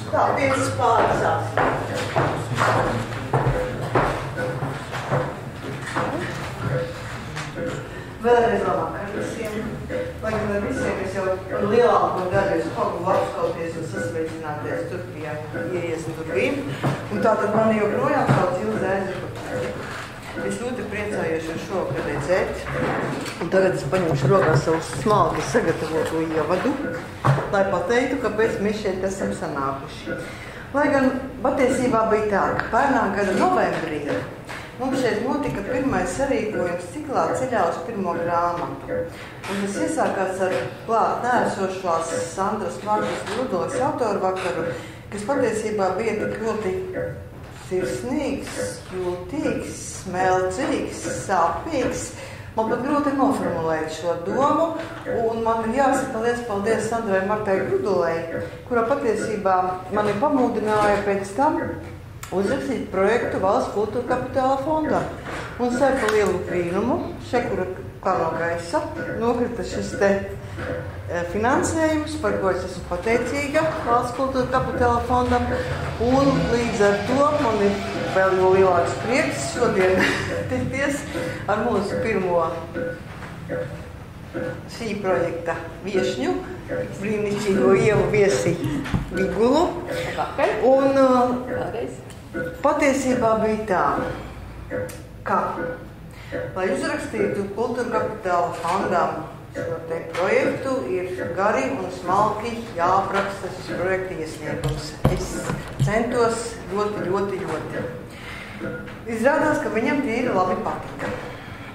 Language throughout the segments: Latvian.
Tā, piecas pārsās. Vēlreiz labāk ar visiem. Lai gan ar visiem es jau lielāko daļu pagu apskauties un sasveicināties tur pie ieejas durvīm. Un tātad mani joprojām sauc Ilze Ezepa. Es ļoti priecājos ar šo redzēt. Un tagad es paņemšu rokā savu smalki sagatavotu ievadu, lai pateiktu, kāpēc mēs šeit esam sanākuši. Lai gan patiesībā bija tā, ka pērnā gada novembrī mums šeit notika pirmais sarīkojums ciklā ceļā uz pirmo grāmatu. Un tas iesākās ar klāt nēsošās Sandras Markas Grudolas autoru vakaru, kas patiesībā bija tik ļoti sirsnīgs, jūtīgs, smelcīgs, sāpīgs. Man pat grūti noformulēt šo domu, un man ir jāsaka liels paldies Sandrai Martai Grudolai, kura patiesībā mani pamudināja pēc tam uzrakstīt projektu Valsts kultūra kapitāla fondā. Un sev pa lielu brīnumu, šekura kā no gaisa, nokrita šis te finansējums, par ko es esmu pateicīga Valsts kultūra kapitāla fondam, un līdz ar to man ir vēl jau lielāks prieks šodien tikties ar mūsu pirmo šī projekta viešņu, brīnišķīgo Ievu Viesi Vigulu. Un patiesībā bija tā, ka, lai uzrakstītu kultūra kapitāla fondam šo te projektu, ir gari un smalki jāapraksta šis projekta iesniegums. Es centos ļoti. Izrādās, ka viņam tīri labi patika.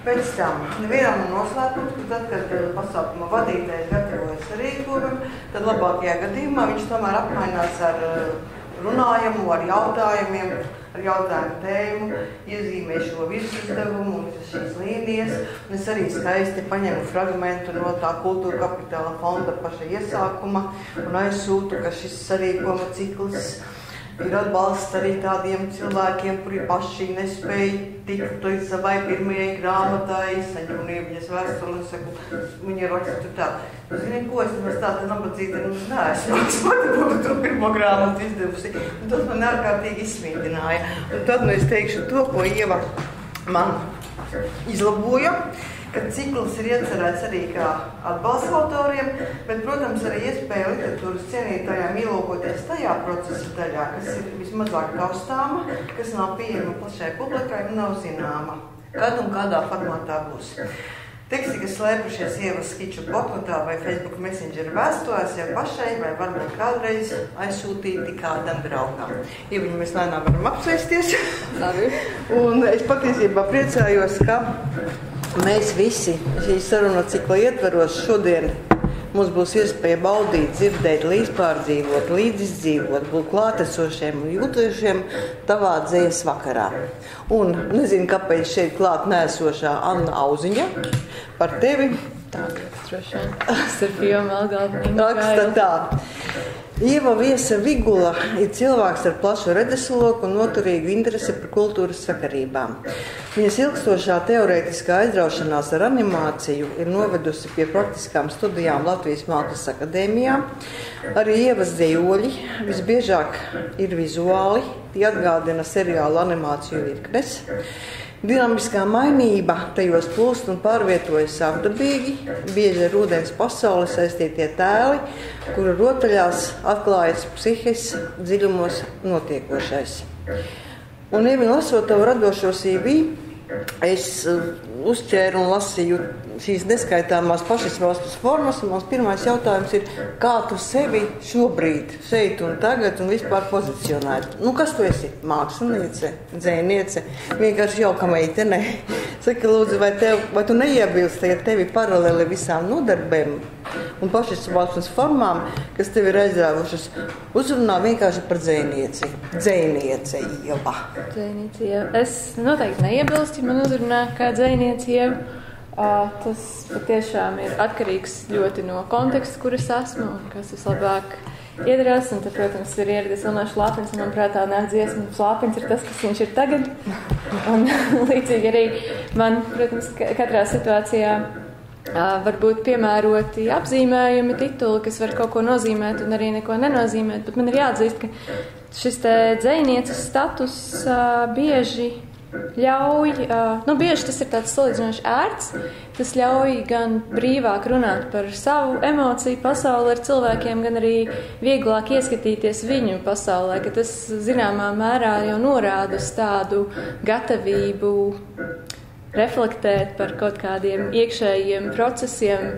Pēc tam nevienam noslēpums, ka tad, kad pasākuma vadītājs gatavojas sarīkojumu, tad labākajā gadījumā viņš tomēr apmainās ar runājumu, ar jautājumiem, ar jautājumu tēmu, iezīmē šo virsizdevumu un visas šīs līnijas. Un es arī skaisti paņemu fragmentu no tā kultūra kapitāla fonda paša iesākuma un aizsūtu, ka šis sarīkojuma cikls ir atbalsts arī tādiem cilvēkiem, kuri paši nespēja tikt līdz savai pirmajai grāmatai, saņem viņas vēstuli un saku, viņa raksta tā. Zini, ko es nemaz tāda nabadzīta neesmu, es pati būtu to pirmo grāmatu izdevusi. Un tas man ārkārtīgi izsmīdināja. Un tad es teikšu to, ko Ieva man izlaboja, ka cikls ir iecerēts arī kā atbalsts autoriem, bet, protams, arī iespēja literatūras cienītājām ielūkoties tajā procesa daļā, kas ir vismazāk taustāma, kas nav pieejama plašai publikai un nav zināma, kad un kādā formātā būs. Teksti, kas slēpušies Ievas skiču botnotā vai Facebook Messenger vēstulēs, jau pašai vai varbūt kādreiz aizsūtīti kādam draugam. Ieviņu mēs lēnām varam apsēsties. Un es patiesībā priecājos, ka mēs visi šīs saruna cikla ietveros šodien mums būs iespēja baudīt, dzirdēt, līdzpārdzīvot, līdzizdzīvot, būt klātesošiem un jūtošiem tavā dzējas vakarā. Un nezinu, kāpēc šeit klāt nēsošā Anna Auziņa par tevi. Tā, droši vien. Starp jomu vēl galvenīgi. Raksta tā. Ieva Viesa Vigula ir cilvēks ar plašu redzesloku un noturīgu interesi par kultūras sakarībām. Viņas ilgstošā teorētiskā aizraušanās ar animāciju ir novedusi pie praktiskām studijām Latvijas Mākslas akadēmijā. Arī Ievas dzejoļi visbiežāk ir vizuāli, tie atgādina seriālu animāciju virknes. Dinamiskā mainība tajos plūst un pārvietojas savdabīgi, bieži ar ūdens pasauli saistītie tēli, kuru rotaļās atklājas psihes dziļumos notiekošais. Un ievi lasot tavu radošo CV, es uzķēru un lasīju šīs neskaitāmās pašizpausmes formas, un mans pirmais jautājums ir, kā tu sevi šobrīd, šeit un tagad un vispār pozicionēji? Nu, kas tu esi? Māksliniece, dzēniece, vienkārši jauka meitene. Saki, lūdzu, vai tu neiebilsti, ja tevi paralēli visām nodarbēm un pašizpausmes formām, kas tevi ir aizrāvušas, uzrunā vienkārši par dzēnieci? Dzēniece Ieva. Dzēniece Ieva. Es noteikti neiebilstu, ja man uzrunā kā dzēniece Ieva. Tas patiešām ir atkarīgs ļoti no konteksta, kur es esmu un kas vislabāk iedarās. Un tad, protams, ir ieradies Ilmārs Šlāpins, un man prātā nāk dziesma, Šlāpins ir tas, kas viņš ir tagad. Un līdzīgi arī man, protams, katrā situācijā varbūt piemēroti apzīmējumi, tituli, kas var kaut ko nozīmēt un arī neko nenozīmēt, bet man ir jāatzīst, ka šis te dzejnieces status bieži ļauj, bieži tas ir tāds salīdzinoši ērts, tas ļauj gan brīvāk runāt par savu emociju pasauli ar cilvēkiem, gan arī vieglāk ieskatīties viņu pasaulē, ka tas zināmā mērā jau norāda uz tādu gatavību reflektēt par kaut kādiem iekšējiem procesiem,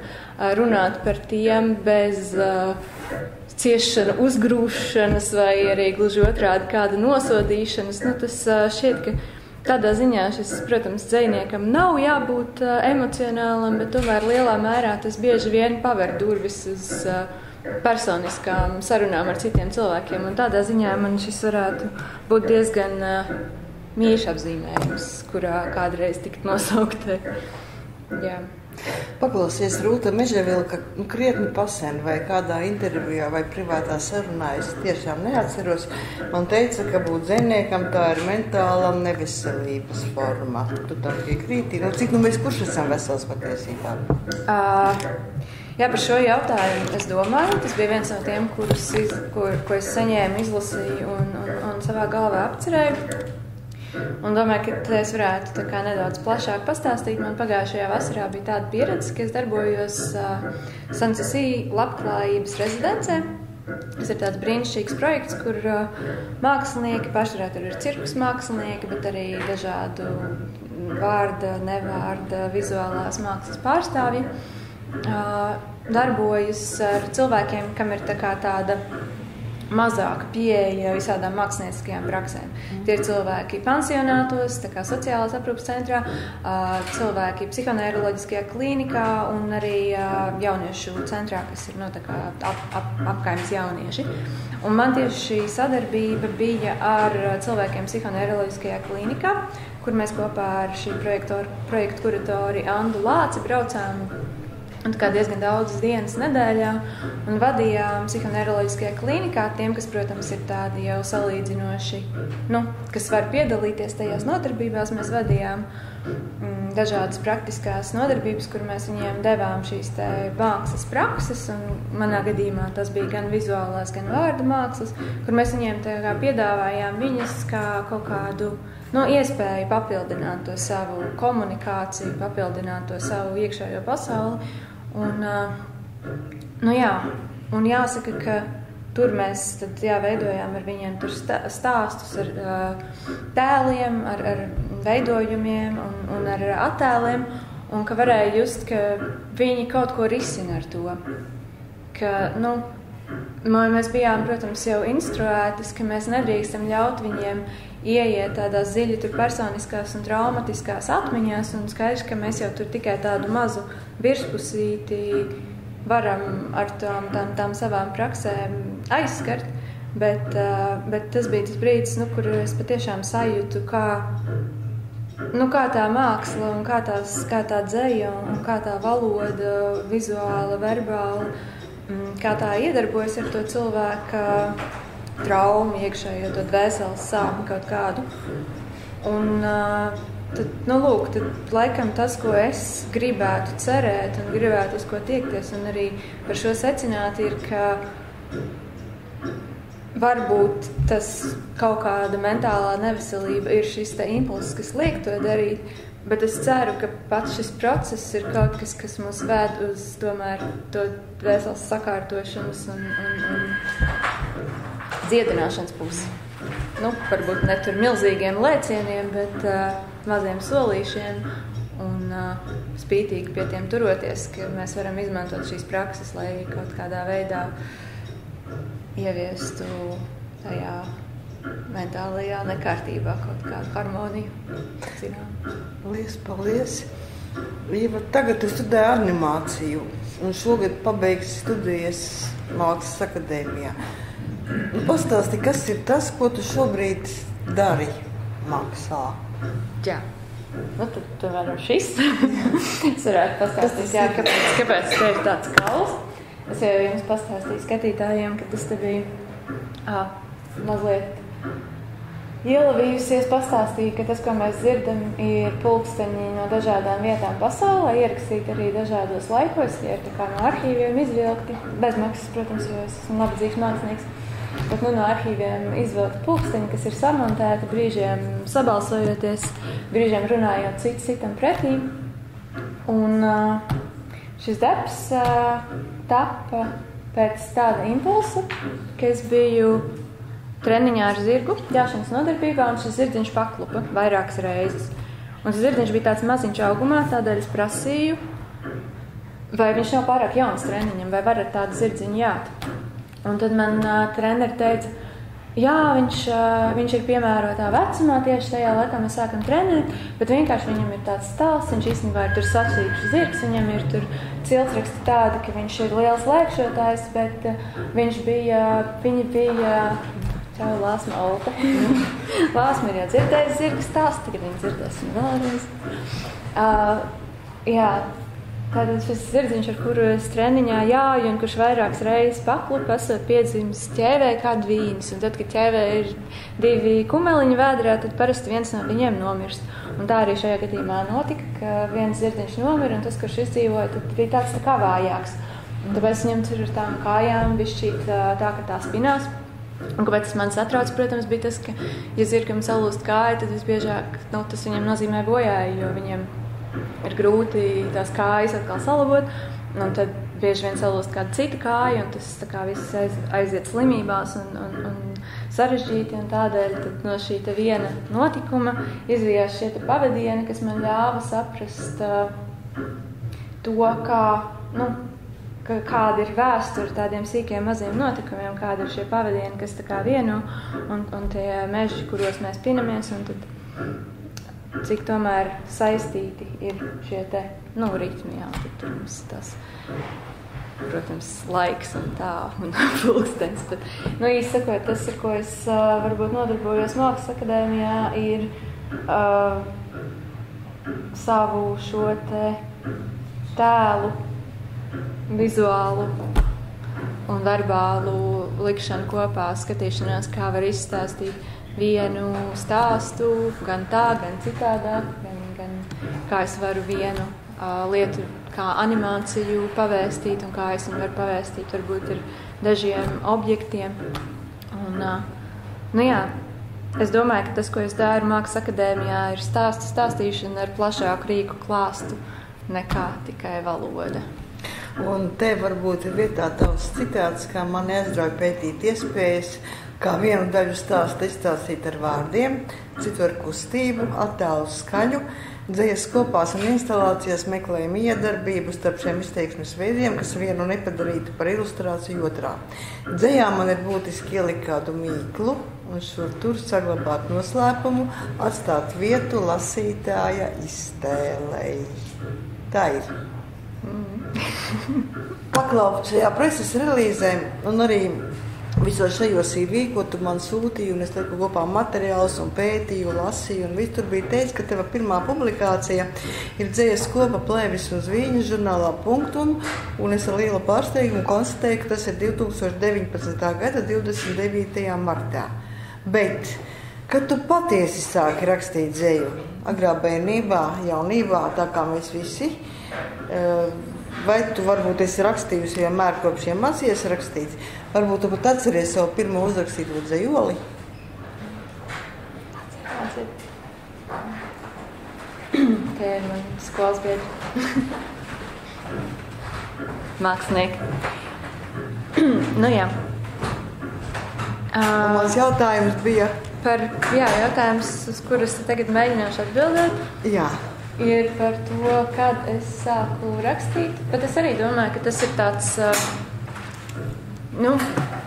runāt par tiem bez ciešana uzgrūšanas vai arī gluži otrādi kāda nosodīšanas. Tas šķiet, ka tādā ziņā šis, protams, dzejniekam nav jābūt emocionālam, bet tomēr lielā mērā tas bieži vien paver durvis uz personiskām sarunām ar citiem cilvēkiem. Un tādā ziņā man šis varētu būt diezgan mīļš apzīmējums, kurā kādreiz tikt nosaukta. Jā. Paklausies, Rūta Meževilka krietni pasen vai kādā intervijā vai privātā sarunā, es tiešām neatceros, man teica, ka būt dzejniekam tā ir mentāla neveselības forma. Tu tam piekrīti? Cik mēs kurš esam vesels patiesībā? Jā, par šo jautājumu es domāju. Tas bija viens no tiem, ko es saņēmu, izlasīju un savā galvā apcerēju. Un domāju, ka es varētu nedaudz plašāk pastāstīt. Man pagājušajā vasarā bija tāda pieredze, ka es darbojos Sanssouci labklājības rezidencē. Tas ir tāds brīnišķīgs projekts, kur mākslinieki, pārsvarā tur ir cirkus mākslinieki, bet arī dažādu vārda, nevārda, vizuālās mākslas pārstāvji darbojas ar cilvēkiem, kam ir tāda mazāka pieeja visādām mākslinieckajām praksēm. Tie ir cilvēki pansionātos, sociālās aprūpes centrā, cilvēki psihoneiroloģiskajā klīnikā un arī jauniešu centrā, kas ir apkaimes jaunieši. Un man tieši šī sadarbība bija ar cilvēkiem psihoneiroloģiskajā klīnikā, kur mēs kopā ar šī projektu kuratori Andu Lāci braucām diezgan daudzas dienas nedēļā un vadījām psihoneiroloģiskajā klīnikā tiem, kas, protams, ir tādi jau salīdzinoši, kas var piedalīties tajās nodarbībās. Mēs vadījām dažādas praktiskās nodarbības, kur mēs viņiem devām šīs mākslas prakses, un manā gadījumā tas bija gan vizuālās, gan vārda mākslas, kur mēs viņiem piedāvājām viņas kā kaut kādu iespēju papildināt to savu komunikāciju, papildināt to savu iekšējo pasauli. Un jāsaka, ka tur mēs veidojām ar viņiem stāstus ar tēliem, ar veidojumiem un ar attēliem, un ka varēja just, ka viņi kaut ko risina ar to. Ka, mēs bijām, protams, jau instruētas, ka mēs nedrīkstam ļaut viņiem ieiet tādās dziļi personiskās un traumatiskās atmiņās, un skaidrs, ka mēs jau tur tikai tādu mazu virspusīti varam ar tām savām praksēm aizskart, bet tas bija tas brīdis, kur es patiešām sajūtu, kā tā māksla un kā tā dzeja un kā tā valoda, vizuāla, verbāla, kā tā iedarbojas ar to cilvēka traumu iekšējo, to dvēseles sāpju kaut kādu. Un tad laikam tas, ko es gribētu cerēt un gribētu uz ko tiekties un arī par šo secināt, ir, ka varbūt tas kaut kāda mentālā neveselība ir šis impulss, kas liek to darīt, bet es ceru, ka pats šis process ir kaut kas mūs ved uz tomēr to dvēseles sakārtošanas un dziedināšanas pusi. Varbūt ne tur milzīgiem lēcieniem, bet maziem solīšiem un spītīgi pie tiem turoties, ka mēs varam izmantot šīs prakses, lai kaut kādā veidā ieviestu tajā mentālajā nekārtībā kaut kādu harmoniju. Paldies! Ieva, tagad tu studēji animāciju un šogad pabeigsi studijas Mākslas akadēmijā. Pastāsti, kas ir tas, ko tu šobrīd dari mākslā? Jā. Tad varam šis. Es varētu pastāstīt, kāpēc te ir tāds kauls. Es jau jums pastāstīju skatītājiem, ka tas te bija mazliet ielavījusies, pastāstīja, ka tas, ko mēs dzirdam, ir pulksteņi no dažādām vietām pasaulē, ierakstīti arī dažādos laikos, tie ir tā kā no arhīviem izvilkti, bez maksas, protams, jo es esmu nabadzīgs mākslinieks, bet no arhīviem izvilkti pulksteņi, kas ir samontēti, brīžiem sabalsojoties, brīžiem runājot citam pretī. Un šis darbs tapa pēc tāda impulsa, ka es biju treniņā ar zirgu, ģāšanas nodarbībā, un šis zirdziņš paklupa vairākas reizes. Un šis zirdziņš bija tāds maziņš augumā, tādēļ es prasīju, vai viņš nav pārāk jauns treniņam, vai var ar tādu zirdziņu jāt. Un tad man treneri teica, jā, viņš ir piemērotā vecumā, tieši tajā laikā mēs sākam trenēt, bet vienkārši viņam ir tāds stāsts, viņš īstenībā ir tur sacīkšu zirgs, viņam ir tur ciltsraksti tādi, ka viņš ir liels lēkšotājs, bet viņi bija Čau, Lāsma Olpe. Lāsma ir jau dzirdējis zirga stāstu, tagad viņi dzirdēs viņu vēlreiz. Jā, tātad šis zirdziņš, ar kuru es treniņā jāju un kurš vairākas reizes paklupa, esot piedzimis ķēvē kā dvīnis. Un tad, kad ķēvē ir 2 kumeliņi vēdrā, tad parasti viens no viņiem nomirst. Un tā arī šajā gadījumā notika, ka viens zirdziņš nomira un tas, kurš izdzīvoja, tad bija tāds tā kā vājāks. Un tāpēc viņam tur ar tām kājām bišķīt tā, ka tā spinās. Un kāpēc tas man satrauc, protams, bija tas, ka, ja zirgam salūst kāja, tad visbiežāk tas viņam nozīmē bojāju, jo viņiem ir grūti tās kājas atkal salabot, un tad bieži vien salūst kāda cita kāja, un tas tā kā viss aiziet slimībās un sarežģīti, un tādēļ tad no šī te viena notikuma izvijās šie te pavadieni, kas man ļāva saprast to, kāda ir vēsture tādiem sīkiem maziem notikumiem, kāda ir šie pavadieni, kas tā kā vieno, un tie meži, kuros mēs pinamies, un tad cik tomēr saistīti ir šie te, ritmi, jā, tad tur mums tas, protams, laiks un tā, un pulkstenis, bet, īsti sakot, tas, ar ko es varbūt nodarbojos Mākslas akadēmijā, ir savu šo te tēlu, vizuālu un verbālu likšanu kopā, skatīšanās, kā var izstāstīt vienu stāstu, gan tā, gan citādāk, gan kā es varu vienu lietu kā animāciju pavēstīt un kā es viņu varu pavēstīt varbūt ar dažiem objektiem. Un, jā, es domāju, ka tas, ko es daru Mākslas akadēmijā, ir stāstīšana ar plašāku rīku klāstu nekā tikai valoda. Un te varbūt ir vietā tavs citāts, kā man aizrauja pētīt iespējas, kā vienu daļu stāstu izstāstīt ar vārdiem, citu ar kustību, attēlu skaļu, dzejas kopās un instalācijās meklējam iedarbību starp šiem izteiksmes veidiem, kas vienu nepadarītu par ilustrāciju otrā. Dzejā man ir būtiski ielikt kādu mīklu un šur tur saglabāt noslēpumu, atstāt vietu lasītāja iztēlei. Tā ir. Paklaupt šajā preses relīzē un arī visos šajos CV, ko tu man sūtīji, un es lieku kopā materiālus un pētīju, lasīju, un viss tur bija teicis, ka teva pirmā publikācija ir dzejas kopa Plēvis un Zvīņas žurnālā Punktum, un es ar lielu pārsteigumu konstatēju, ka tas ir 2019. gada 29. martā. Bet, kad tu patiesi sāki rakstīt dzeju, agrā bērnībā, jaunībā, tā kā mēs visi, vai tu varbūt esi rakstījusi vienmēr kopš mācījies rakstīt? Varbūt tu pat atceries savu pirmo uzrakstīto dzejoli? Tie ir mani skolas biedri. Mākslinieki. Jā. Mans jautājums bija... Jautājums, uz kurus tagad mēģināšu atbildēt. Jā. Ir par to, kad es sāku rakstīt, bet es arī domāju, ka tas ir tāds,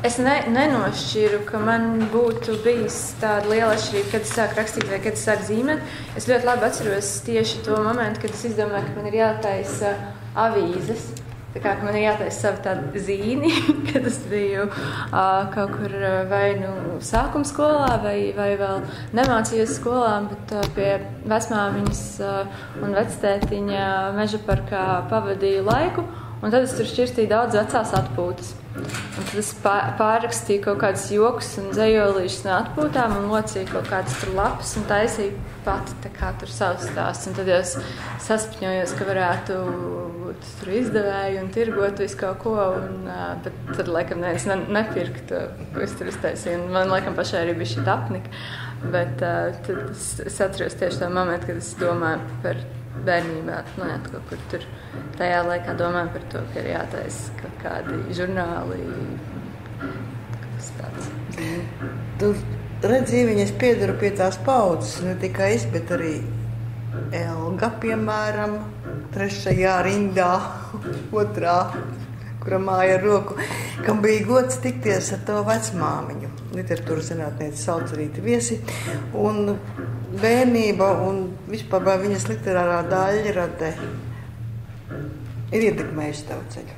es nenošķiru, ka man būtu bijis tāda liela atšķirība, kad es sāku rakstīt vai kad es sāku zīmēt. Es ļoti labi atceros tieši to momentu, kad es izdomāju, ka man ir jātaisa avīzes. Tā kā man ir jātaisa savu tādu zīni, kad es biju kaut kur vai sākuma skolā vai vēl nemācījos skolā, bet pie vecmāmiņas un vectētiņa meža parkā pavadīju laiku, un tad es tur šķirstīju daudz vecās atpūtas. Un tad es pārrakstīju kaut kādus jokus un dzejolīšus no atpūtām un locīju kaut kādas tur lapas un taisīju pati tā kā tur savus stāstus. Un tad es saspņojos, ka varētu būt tur izdevēju un tirgot visu kaut ko, bet tad, laikam, neviens nepirka to, ko es tur uztaisīju. Un man, laikam, pašai arī bija šī apnika. Bet tad es atceros tieši tā momentu, kad es domāju par bērnībā, kaut kur tur tajā laikā domāju par to, ka ir jātaisa kaut kādi žurnāli, kas tāds. Tur, redzi, viņas piedaru pie tās paudzes, ne tikai es, bet arī Elga, piemēram, 3. rindā, 2. kura māja ar roku, kam bija gods tikties ar to vecmāmiņu. Literatūras zinātniece Saucerīte Viesi, un bērnība un vispār viņas literārā daļrade ir ietekmējusi tavu ceļu.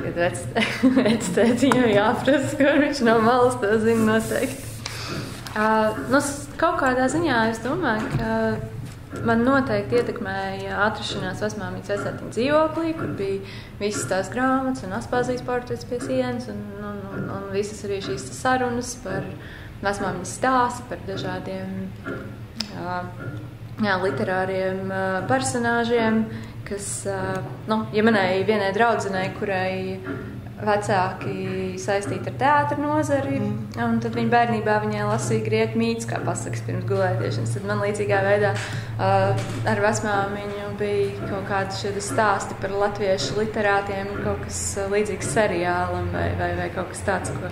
Kad vectētiņam jāprasa, kur viņš no malas to zina noteikti. Kaut kādā ziņā es domāju, ka man noteikti ietekmēja atrašanās vecmāmiņas vecētiņa dzīvoklī, kur bija visas tās grāmatas un Aspāzijas portrets pie sienas un visas arī šīs sarunas par vecmāmiņas stāsti, par dažādiem literāriem personāžiem, kas, ja manai vienai draudzenei, kurai vecāki saistīti ar teātra nozari, un tad viņa bērnībā viņai lasīja grieķu mītus, kā pasakas pirms gulētiešanas. Tad man līdzīgā veidā ar vecmāmiņu bija kaut kādi šie stāsti par latviešu literātiem, kaut kas līdzīgs seriālam vai kaut kas tāds, ko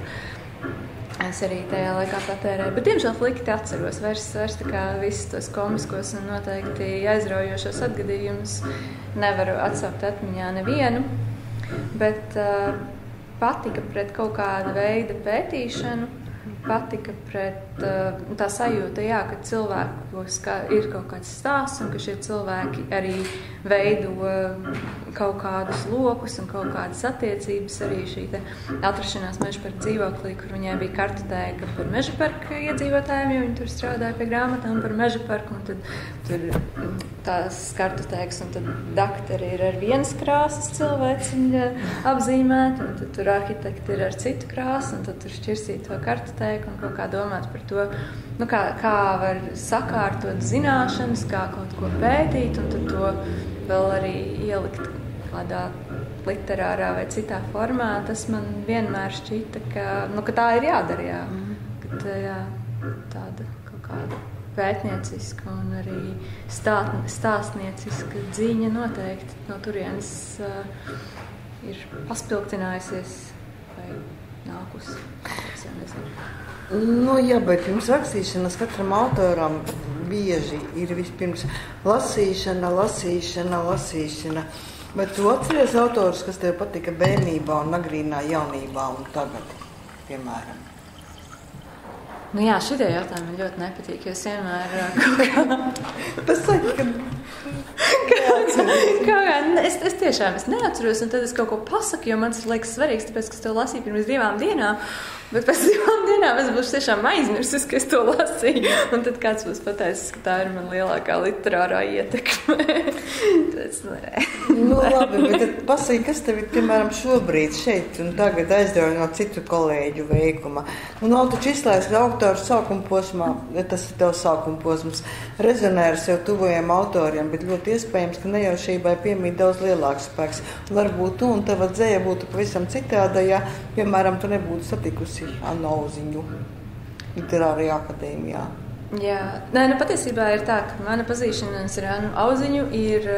es arī tajā laikā patērēju. Bet, diemžēl, flikti atceros vairs tā kā visus tos komiskos un noteikti aizraujošos atgadījumus nevaru atsaukt atmiņā nevienu. Bet patika pret kaut kāda veida pētīšanu, patika pret tā sajūta, ka cilvēkos ir kaut kāds stāsts un ka šie cilvēki arī veido kaut kādus lokus un kaut kādas attiecības. Arī šī atrašanās Mežaparka dzīvoklī, kur viņai bija kartotēka par Mežaparka iedzīvotājiem, jo viņi tur strādāja pie grāmatām par Mežaparku, un tad tur tās kartotēkas, un tad dakteri ir ar vienas krāsas cilvēciņa apzīmēti, un tad tur arhitekti ir ar citu krāsu, un tad tur šķirsīt to kartotēku un kaut kā domāt par to, kā var sakārtot zināšanas, kā kaut ko pētīt, un tad to vēl arī ielikt kādā literārā vai citā formā. Tas man vienmēr šķita, ka tā ir jādara, tāda kaut kāda pētnieciska un arī stāstnieciska dzīņa noteikti no turienes ir paspilgtinājusies vai nākusi. Es jau nezinu. Jā, bet pirms rakstīšanas katram autoram bieži ir vispirms lasīšana. Bet tu atceries autorus, kas tev patika bērnībā un agrīnā jaunībā un tagad, piemēram? Jā, šitie jautājumi man ļoti nepatīk, jo es vienmēr kaut kā... Tas saka, Es tiešām neatceros, un tad es kaut ko pasaku, jo man tas liekas svarīgs, tāpēc, ka es to lasīju pirms 2 dienām, bet pēc 2 dienām es būšu tiešām aizmirsis, ka es to lasīju, un tad kāds būs pateicis, ka tā ir man lielākā literārā ietekme. Labi, bet tad pasaki, kas tev ir, piemēram, šobrīd šeit un tagad aizrauj no citu kolēģu veikuma? Nav taču izslēgts, ka autors sākuma posmā, tas ir tev sākuma posms, rezonē ar sev tuvajiem autoriem, bet ļoti iespējams, ka nejaušībai piemīt daudz lielāks spēks. Varbūt tu un tava dzēja būtu pavisam citāda, ja, piemēram, tu nebūtu satikusi Annu Auziņu Literārajā akadēmijā. Jā, patiesībā ir tā, ka mana pazīšanās ar Annu Auziņu ir,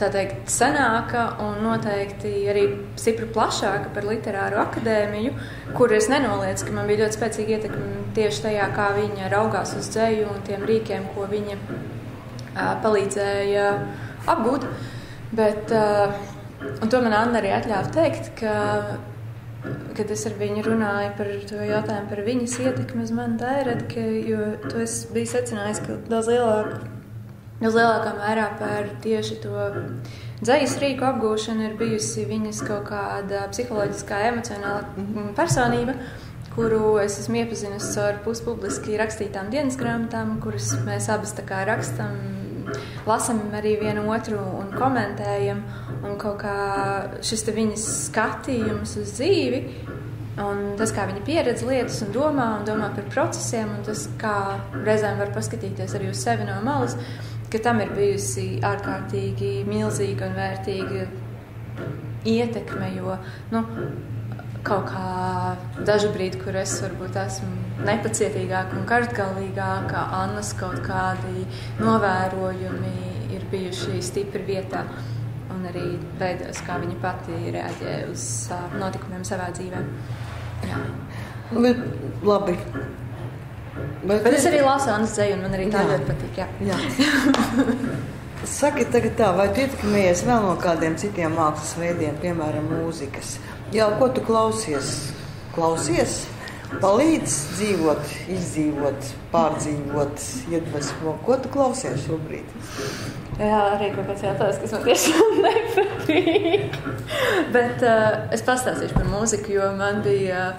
tā teikt, senāka un noteikti arī stipri plašāka par Literāro akadēmiju, kur es nenoliedzu, ka man bija ļoti spēcīga ietekme tieši tajā, kā viņa raugās uz dzeju un tiem rīkiem, ko viņa palīdzēja apgūt. Bet, un to man Anna arī atļāva teikt, kad es ar viņu runāju par to jautājumu par viņas ietekmi uz mani dairedi, jo to es biju secinājis, ka daudz lielākā mērā par tieši to dzejas rīku apgūšanu ir bijusi viņas kaut kāda psiholoģiskā, emocionāla personība, kuru es esmu iepazinusi ar puspubliski rakstītām dienas grāmatām, kuras mēs abas tā kā rakstam lasam arī vienu otru un komentējam, un kaut kā šis te viņas skatījums uz dzīvi, un tas, kā viņa pieredz lietas un domā par procesiem, un tas, kā reizēm var paskatīties arī uz sevi no malas, ka tam ir bijusi ārkārtīgi milzīga un vērtīga ietekme, jo, kaut kā dažu brīdi, kur es varbūt esmu nepacietīgāka un karstgalvīgāka, Annas kaut kādi novērojumi ir bijuši stipri vietā un arī veidos, kā viņa pati reaģē uz notikumiem savā dzīvē. Jā. Bet, labi. Bet es arī lasu Annas dzeju, un man arī tā ļoti patīk. Jā. Saki tagad tā, vai tu ietekmējies vēl no kādiem citiem mākslas veidiem, piemēram, mūzikas? Jā, ko tu klausies? Palīdz dzīvot, izdzīvot, pārdzīvot, iedvesmo. Ko tu klausies šobrīd? Jā, arī kaut kāds jautājums, kas man tiešām nepatīk. Bet es pastāstīšu par mūziku, jo man bija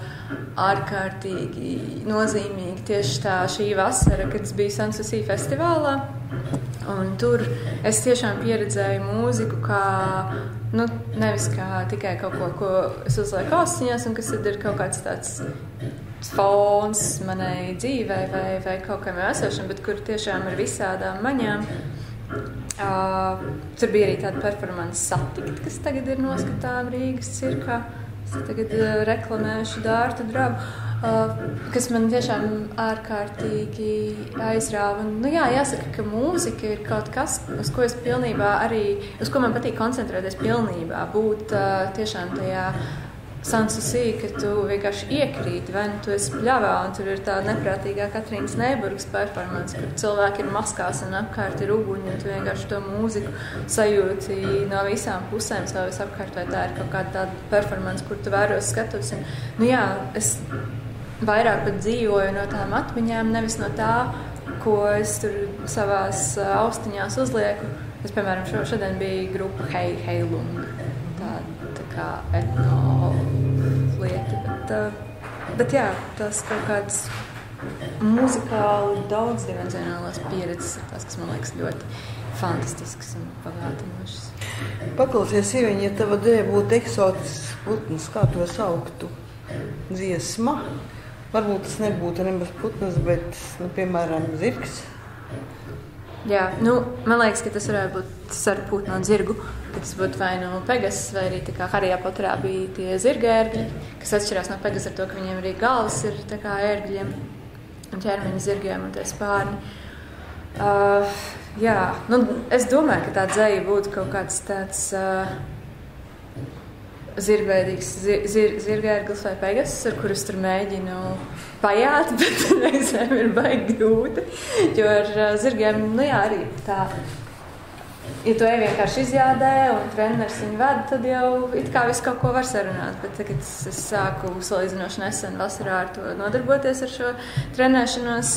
ārkārtīgi nozīmīgi tieši šī vasara, kad es biju Sanssouci festivālā. Un tur es tiešām pieredzēju mūziku kā, nevis kā tikai kaut ko es uzlieku austiņās un kas ir kaut kāds tāds fons manai dzīvei vai kaut kam esošam, bet kur tiešām ar visādām maņām. Tur bija arī tāda performance Satikt, kas tagad ir noskatām Rīgas cirkā. Es tagad reklamēšu Dārtu Drabu, kas man tiešām ārkārtīgi aizrāva. Un, jāsaka, ka mūzika ir kaut kas, uz ko es pilnībā arī, uz ko man patīk koncentrēties pilnībā, būt tiešām tajā Sanssouci, ka tu vienkārši iekrīti, vai tu esi pļavā, un tur ir tā neprātīgā Katrīnas Neiburgas performance, kur cilvēki ir maskās un apkārt ir uguņi, un tu vienkārši to mūziku sajūti no visām pusēm savu apkārt, vai tā ir kaut kāda tāda performance, kur tu vēros skatos. Un, es vairāk pat dzīvoju no tām atmiņām, nevis no tā, ko es tur savās austiņās uzlieku. Es, piemēram, šodien bija grupa Heilung, tā kā etno lieta, bet jā, tas kaut kāds muzikāli daudzdimenzionālās pieredzes ir tās, kas man liekas ļoti fantastisks un pagātinošs. Paklausies, Iviņa, ja tava dēļ būtu eksotisks putns, kā to sauktu? Dziesma? Varbūt tas nebūtu nemaz putns, bet, piemēram, zirgs. Jā, man liekas, ka tas varētu būt ar putnu un zirgu, ka tas būtu vai Pegasus, vai arī tā kā Harijā Poterā bija tie zirgērgļi, kas atšķirās no Pegasus ar to, ka viņiem arī galvas ir tā kā ērgļiem un ķermeņa zirgiem un tie spārni. Es domāju, ka tā dzeja būtu kaut kāds tāds zirgveidīgs zirgērglis vai Pegasus, ar kurus tur mēģinu pajāt, bet reizēm ir baigi grūti, jo ar zirgiem, arī tā, ja tu ej vienkārši izjādē un treneris viņu ved, tad jau it kā visu kaut ko var sarunāt, bet tagad es sāku salīdzinoši nesen vasarā ar to nodarboties ar šo trenēšanos,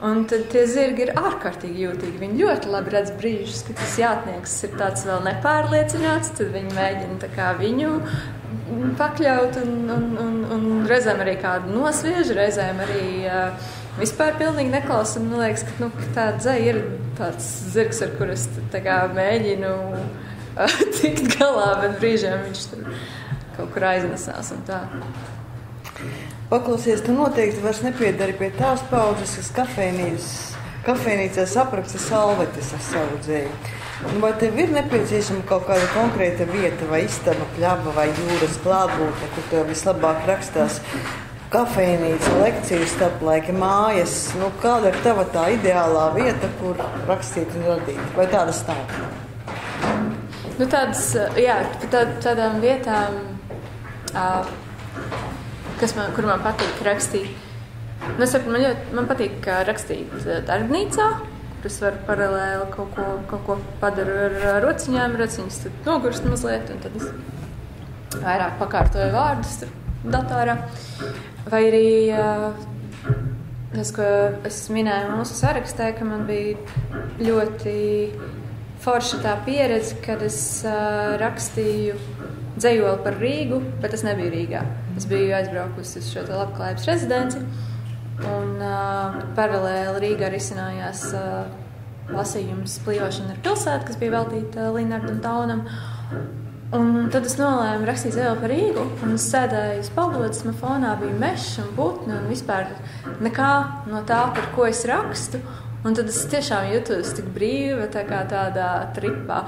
un tad tie zirgi ir ārkārtīgi jūtīgi. Viņi ļoti labi redz brīžus, ka tas jātnieks ir tāds vēl nepārliecināts, tad viņi mēģina tā kā viņu pakļaut un reizēm arī kādu nosviež, reizēm arī vispār pilnīgi neklausa. Man liekas, ka tā dzeja ir tāds zirgs, ar kur es tā kā mēģinu tikt galā, bet brīžiem viņš tur kaut kur aiznesās un tā. Paklausies, tu noteikti vairs nepiedari pie tās paudzes, kas kafejnīcā sapraksta salvetes ar savu dzēju. Vai tev ir nepieciešama kaut kāda konkrēta vieta vai istaba, pļava vai jūras klātbūtne, kur tev vislabāk rakstās kafejnīca, lekciju starplaiki, mājas? Kāda ir tava tā ideālā vieta, kur rakstīt un radīt? Vai tādas nav? Tādām vietām, kur man patīk rakstīt. Man patīk rakstīt darbnīcā, kur es varu paralēli kaut ko padaru ar rociņām. Rociņas tad nogurst mazliet, un tad es vairāk pakārtoju vārdus datorā. Vai arī tas, ko es minēju mūsu sarakstē, ka man bija ļoti forša tā pieredze, kad es rakstīju dzejoli par Rīgu, bet es nebiju Rīgā. Es biju aizbraukusi uz šo labklājības rezidenci, un paralēli Rīgā risinājās lasījums Plīvošana ar pilsētu, kas bija veltīta Linardam Taunam. Un tad es nolēmu rakstīt vēl par Rīgu, un es sēdēju uz paldodas, man fonā bija mežs un putni, un vispār nekā no tā, par ko es rakstu. Un tad es tiešām jutos tik brīva, tā kā tādā tripā.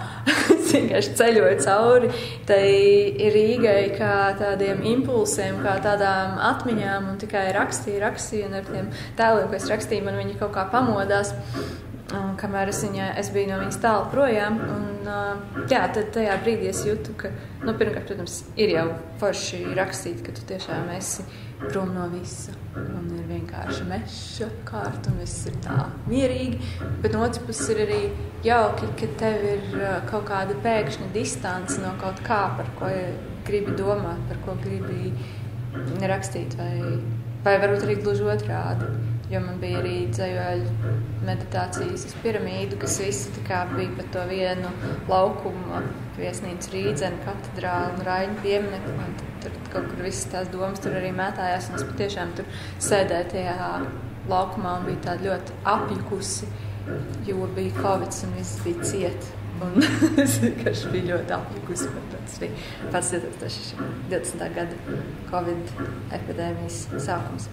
Es vienkārši ceļoju cauri tai Rīgai kā tādiem impulsiem, kā tādām atmiņām, un tikai rakstīju, un ar tiem tēliem, ko es rakstīju, man viņi kaut kā pamodās. Un, kamēr es biju no viņas tālu projām, un tad tajā brīdī es jūtu, ka, pirmkārt, protams, ir jau forši rakstīt, ka tu tiešām esi prom no visa, un ir vienkārši mežs apkārt, un viss ir tā mierīgi, bet no otras puses ir arī jauki, ka tev ir kaut kāda pēkšņa distance no kaut kā, par ko gribi domāt, par ko gribi rakstīt, vai varbūt arī gluži otrādi. Jo man bija arī dzējoļu meditācijas uz piramīdu, kas visi tā kā bija pa to vienu laukumu, viesnīcu Rīdzeni, katedrāli un Raiņu pieminekli. Man tur kaut kur visas tās domas tur arī mētājās, un es patiešām tur sēdēju tajā laukumā un bija tāda ļoti apjukusi, jo bija Covid un viss bija ciet. Un es vienkārši biju ļoti apjukusi, bet tas bija pats 2020. gada Covid epidēmijas sākums.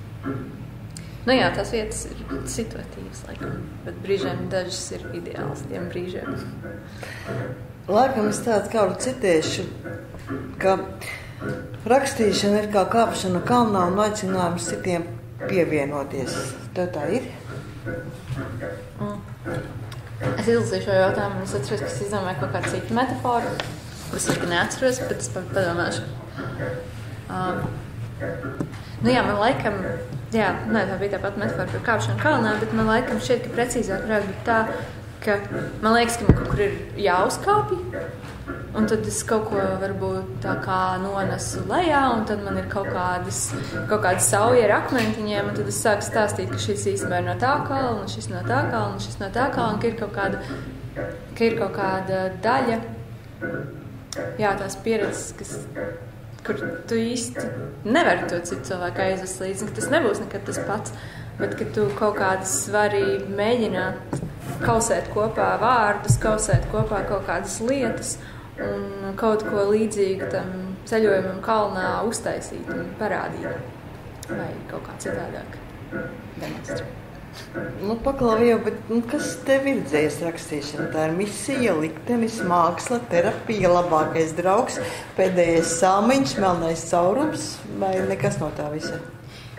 Tās vietas ir situatīvas, laikam, bet brīžiem dažas ir ideāls tiem brīžiem. Laikam es tādu kādu citēšu, ka rakstīšana ir kā kāpšana kalnā un aicinājums citiem pievienoties. Tev tā ir? Es izlasīju šo jautājumu, un es atceros, ka es izdomāju kaut kādu citu metaforu. Es arī neatceros, bet es padomāšu. Man laikam... tā bija tāpat metafora par kāpšanu kalnā, bet man laikam šķiet, ka precīzāk varētu būt tā, ka man liekas, ka man kaut kur ir jāuzkāpj, un tad es kaut ko varbūt tā kā nonesu lejā, un tad man ir kaut kādi sauji ar akmentiņiem, un tad es sāku stāstīt, ka šis īstenībā ir no tā kalna, šis no tā kalna, šis no tā kalna, ka ir kaut kāda daļa, tās pieredzes, kur tu īsti nevari to citu cilvēku aizvest līdzi, ka tas nebūs nekad tas pats, bet ka tu kaut kādas vari mēģināt kausēt kopā vārdus, kausēt kopā kaut kādas lietas un kaut ko līdzīgu tam ceļojumam kalnā uztaisīt un parādīt vai kaut kā citādāk demonstrēt. Paklauj jau, bet kas tev ir dzējas rakstīšana? Tā ir misija, liktenis, māksla, terapija, labākais draugs, pēdējais salmiņš, melnais caurums vai nekas no tā visa?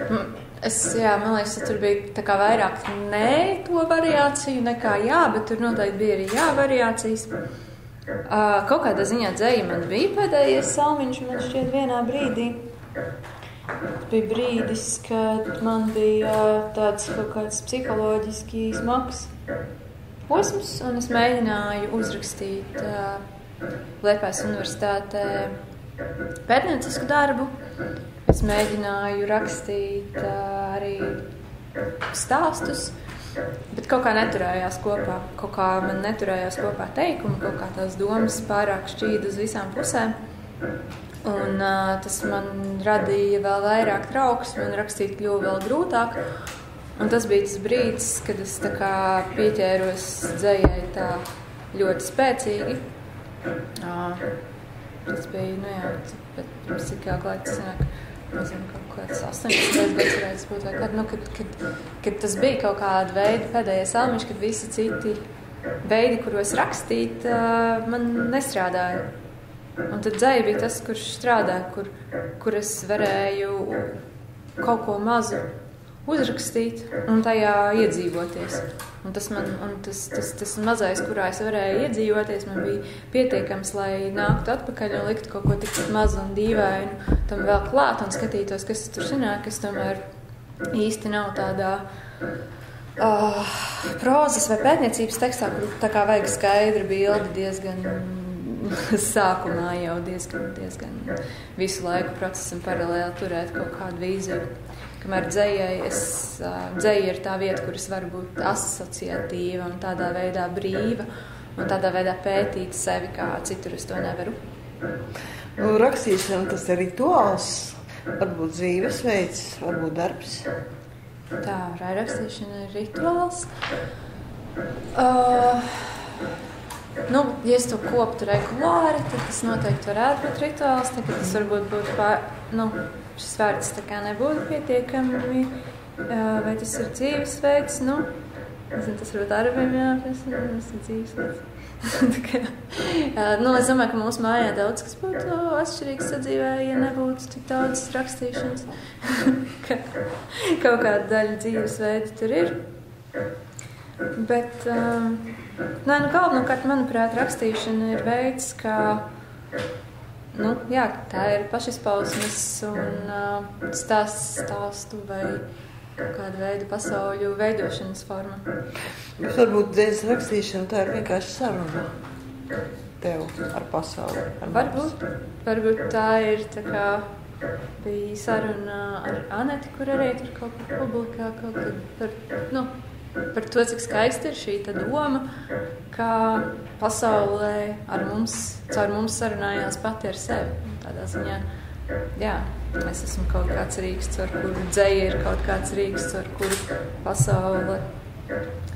Man liekas, ka tur bija tā kā vairāk nē to variāciju nekā jā, bet tur noteikti bija arī jā variācijas. Kaut kādā ziņā dzēja man bija pēdējais salmiņš, man šķiet vienā brīdī. Tas bija brīdis, kad man bija tāds kaut kāds psiholoģiski smags posms, un es mēģināju uzrakstīt Liepājas universitātē pētniecisku darbu. Es mēģināju rakstīt arī stāstus, bet kaut kā neturējās kopā. Kaut kā man neturējās kopā teikumi, kaut kā tās domas pārāk šķīda uz visām pusēm. Un tas man radīja vēl vairāk trauksmi un rakstīt kļuva vēl grūtāk. Un tas bija tas brīdis, kad es tā kā pieķēros dzējai tā ļoti spēcīgi. Tas bija, bet pirms cik ilgu laiku sanāk, nezinu, kaut kāds 18 gads varētu būt vai kādu, kad tas bija kaut kāda veida pēdējais salmiņš, kad visi citi veidi, kuros rakstīt, man nestrādāja. Un tad dzēja bija tas, kurš strādāja, kur es varēju kaut ko mazu uzrakstīt un tajā iedzīvoties. Un tas mazais, kurā es varēju iedzīvoties, man bija pietiekams, lai nāktu atpakaļ un liktu kaut ko tik mazu un dīvainu tam vēl klāt un skatītos, kas tur sanāk, kas tomēr īsti nav tādā prozas vai pētniecības tekstā, kur tā kā vajag skaidru bildi diezgan sākumā jau diezgan visu laiku procesam paralēli turēt kaut kādu vīziju. Kamēr dzēja ir tā vieta, kur es varu būt asociatīva un tādā veidā brīva un tādā veidā pētīt sevi, kā citur es to nevaru. Rakstīšana tas ir rituāls, varbūt dzīvesveids, varbūt darbs. Tā, rakstīšana ir rituāls. Nu, ja es to koptu regulāri, tad tas noteikti varētu būt rituāls. Tagad tas varbūt būtu šis vārds tā kā nebūtu pietiekami, vai tas ir dzīvesveids. Nezinu, tas varbūt arabiem jāpēc, tas ir dzīvesveids. Es domāju, ka mūsu mājā daudz kas būtu atšķirīgs sadzīvē, ja nebūtu tik daudz rakstīšanas. Kaut kāda daļa dzīvesveida tur ir. Bet galvenokārt, manuprāt, rakstīšana ir veids, kā tā ir pašizpausmes un stāstu vai kādu veidu pasauļu veidošanas forma. Varbūt dzējas rakstīšana tā ir vienkārši saruna tev ar pasauli. Varbūt tā ir tā kā bija saruna ar Aneti, kur arī tur kaut kur publikā kaut kad par to, cik skaista ir šī doma, kā pasaulē caur mums sarunājās pati ar sevi. Tādā ziņā, es esmu kaut kāds rīks, caur kuru dzēja ir kaut kāds rīks, caur kuru pasaule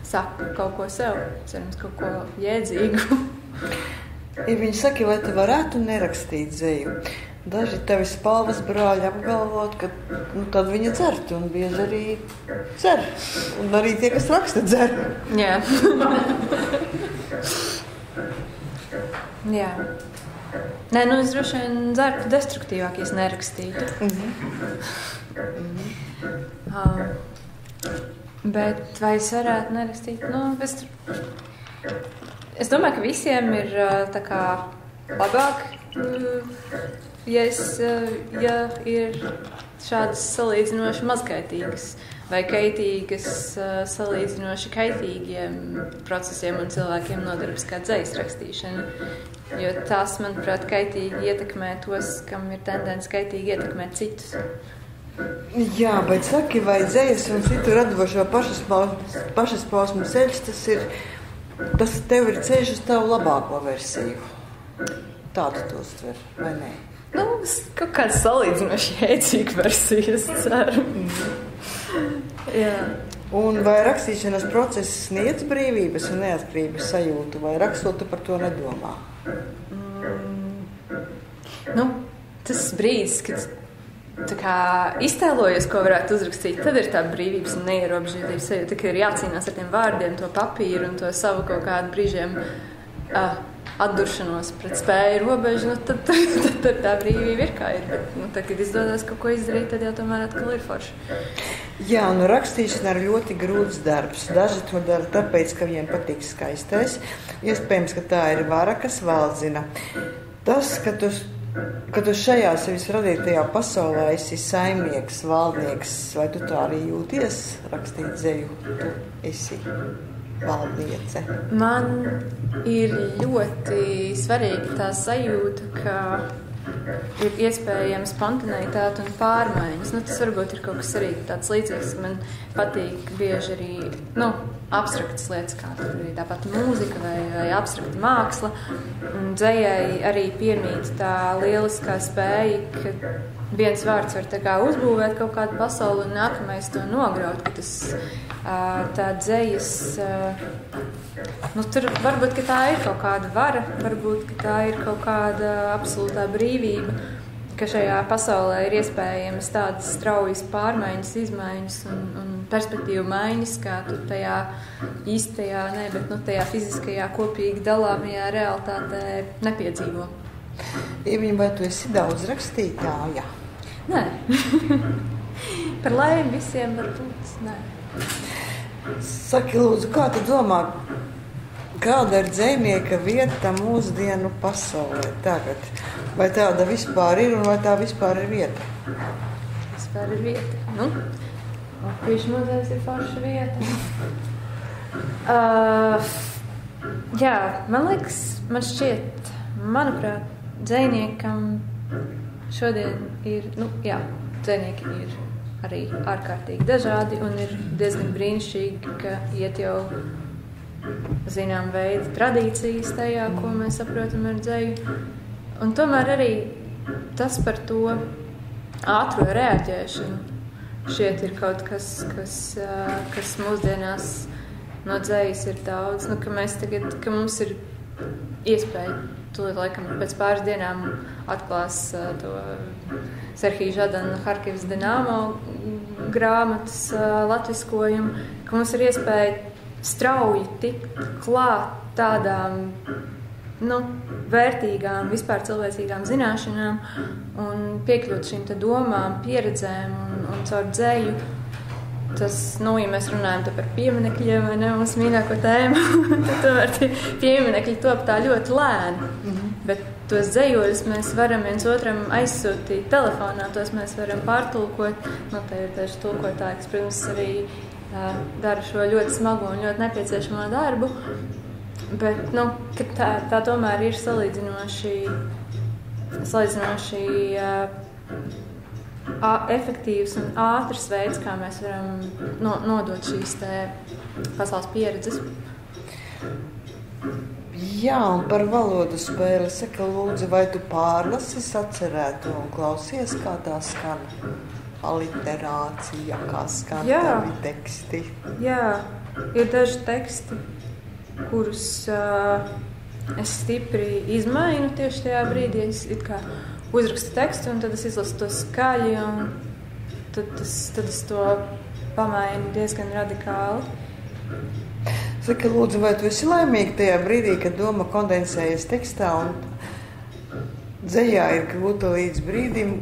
saka kaut ko sev, cerams, kaut ko jēdzīgu. Ja viņi saka, vai tu varētu nerakstīt dzēju? Daži tevi spalvas brāļi apgalvot, ka tad viņi dzertu, un bieži arī dzer. Un arī tie, kas raksta, dzer. Jā. Jā. Nē, es droši vien dzertu destruktīvāk, ja es nerakstītu. Bet vai es varētu nerakstīt? Es domāju, ka visiem ir tā kā labāk, ja ir šādas salīdzinoši mazkaitīgas vai kaitīgas salīdzinoši kaitīgiem procesiem un cilvēkiem nodarbs kā dzejas rakstīšana. Jo tās, manuprāt, kaitīgi ietekmē tos, kam ir tendence kaitīgi ietekmēt citus. Jā, bet saki, vai dzejas un citu radošo pašizpausmu ceļš, tas tev ir ceļš uz tavu labāko versiju. Tādu to uztver, vai nē? Kaut kāda salīdzinoši jēdzīga versija, es ceru. Jā. Un vai rakstīšanas process sniedz brīvības un neatkarības sajūtu, vai rakstot tu par to nedomā? Tas brīdis, kad iztēlojies, ko varētu uzrakstīt, tad ir tā brīvības un neierobežotības sajūta, ka ir jācīnās ar tiem vārdiem, to papīru un to savu kaut kādu brīžiem atduršanos pret spēju robežu, tad tā brīvība ir kā ir. Bet, tad, kad izdodas kaut ko izdarīt, tad jau tomēr atkal ir forši. Jā, rakstīšana ir ļoti grūts darbs. Daži to dara tāpēc, ka viņiem patīk skaistais. Iespējams, ka tā ir vara, kas valdzina. Tas, ka tu šajā sevis radītajā pasaulē esi saimnieks, valdnieks, vai tu tā arī jūties rakstīt dzeju? Tu esi valdniece. Man ir ļoti svarīga tā sajūta, ka ir iespējama spontaneitāte un pārmaiņas. Tas varbūt ir kaut kas arī tāds līdzīgs. Man patīk bieži arī abstraktas lietas, kā arī tāpat mūzika vai abstrakta māksla. Un dzejai arī piemīt tā lieliskā spēja, ka viens vārds var tā kā uzbūvēt kaut kādu pasauli un nākamais to nograut, ka tas tā dzejas, tur varbūt, ka tā ir kaut kāda vara, varbūt, ka tā ir kaut kāda absolūtā brīvība, ka šajā pasaulē ir iespējamas tādas straujas pārmaiņas, izmaiņas un perspektīvu maiņas, kā tu tajā īstajā, bet tajā fiziskajā kopīgi dalāmajā realitātē nepiedzīvo. Ieviņ, vai tu esi daudz rakstītāja? Nē. Par laimi visiem var būt, nē. Saki, lūdzu, kā tu domā, kāda ir dzejnieka vieta mūsdienu pasaulē tagad? Vai tāda vispār ir un vai tā vispār ir vieta? Vispār ir vieta. Latvijas muzejs ir forša vieta. Jā, man liekas, man šķiet, manuprāt, dzejniekam šodien ir, dzejnieki ir arī ārkārtīgi dažādi un ir diezgan brīnišķīgi, ka iet jau zinām veidu tradīcijas tajā, ko mēs saprotam ar dzeju. Un tomēr arī tas par to ātro reaģēšanu šķiet ir kaut kas mūsdienās no dzējas ir daudz, ka mēs tagad, ka mums ir iespēja to, laikam, pēc pāris dienām atklās to Serhija Žadana Harkivas Dinamo grāmatas latviskojumu, ka mums ir iespēja strauji tikt klāt tādām vērtīgām, vispār cilvēcīgām zināšanām un piekļūt šīm te domām, pieredzēm un caur dzēju. Tas, ja mēs runājam par pieminekļiem, vai ne, mūsu mīļāko tēmu, tad tomēr tie pieminekļi top tā ļoti lēni. Bet tos dzējoļus mēs varam viens otram aizsūtīt telefonā, tos mēs varam pārtulkot. Te ir daži tulkotāji, kas, protams, arī dara šo ļoti smago un ļoti nepieciešamo darbu. Bet tā tomēr ir salīdzinoši efektīvs un ātrs veids, kā mēs varam nodot šīs pasaules pieredzes. Jā, un par valodu spēli saka, lūdzu, vai tu pārlasi sacerēto un klausies, kā tā skan aliterācija, kā skan tavi teksti? Jā, ir daži teksti, kurus es stipri izmainu tieši tajā brīdī. Es uzrakstu tekstu, un tad es izlasu to skaļi, un tad es to pamainu diezgan radikāli. Saka, lūdzu, vai tu esi laimīga tajā brīdī, kad doma kondensējas tekstā un dzejā ir kļūta līdz brīdim,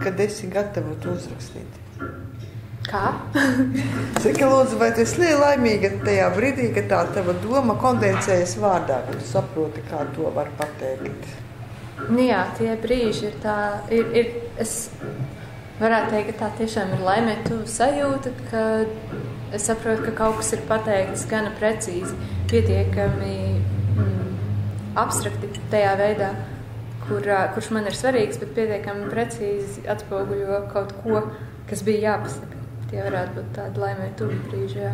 kad esi gatava to uzrakstīt? Kā? Saka, lūdzu, vai tu esi laimīga tajā brīdī, kad tā tava doma kondensējas vārdā, kad tu saproti, kā to var pateikt? Jā, tie brīži ir tā, es varētu teikt, ka tā tiešām ir laimē tuvu sajūta, ka es saprotu, ka kaut kas ir pateikts gana precīzi, pietiekami abstrakti tajā veidā, kurš man ir svarīgs, bet pietiekami precīzi atspoguļo kaut ko, kas bija jāpasaka. Tie varētu būt tādi laimē tuvi brīži, jā.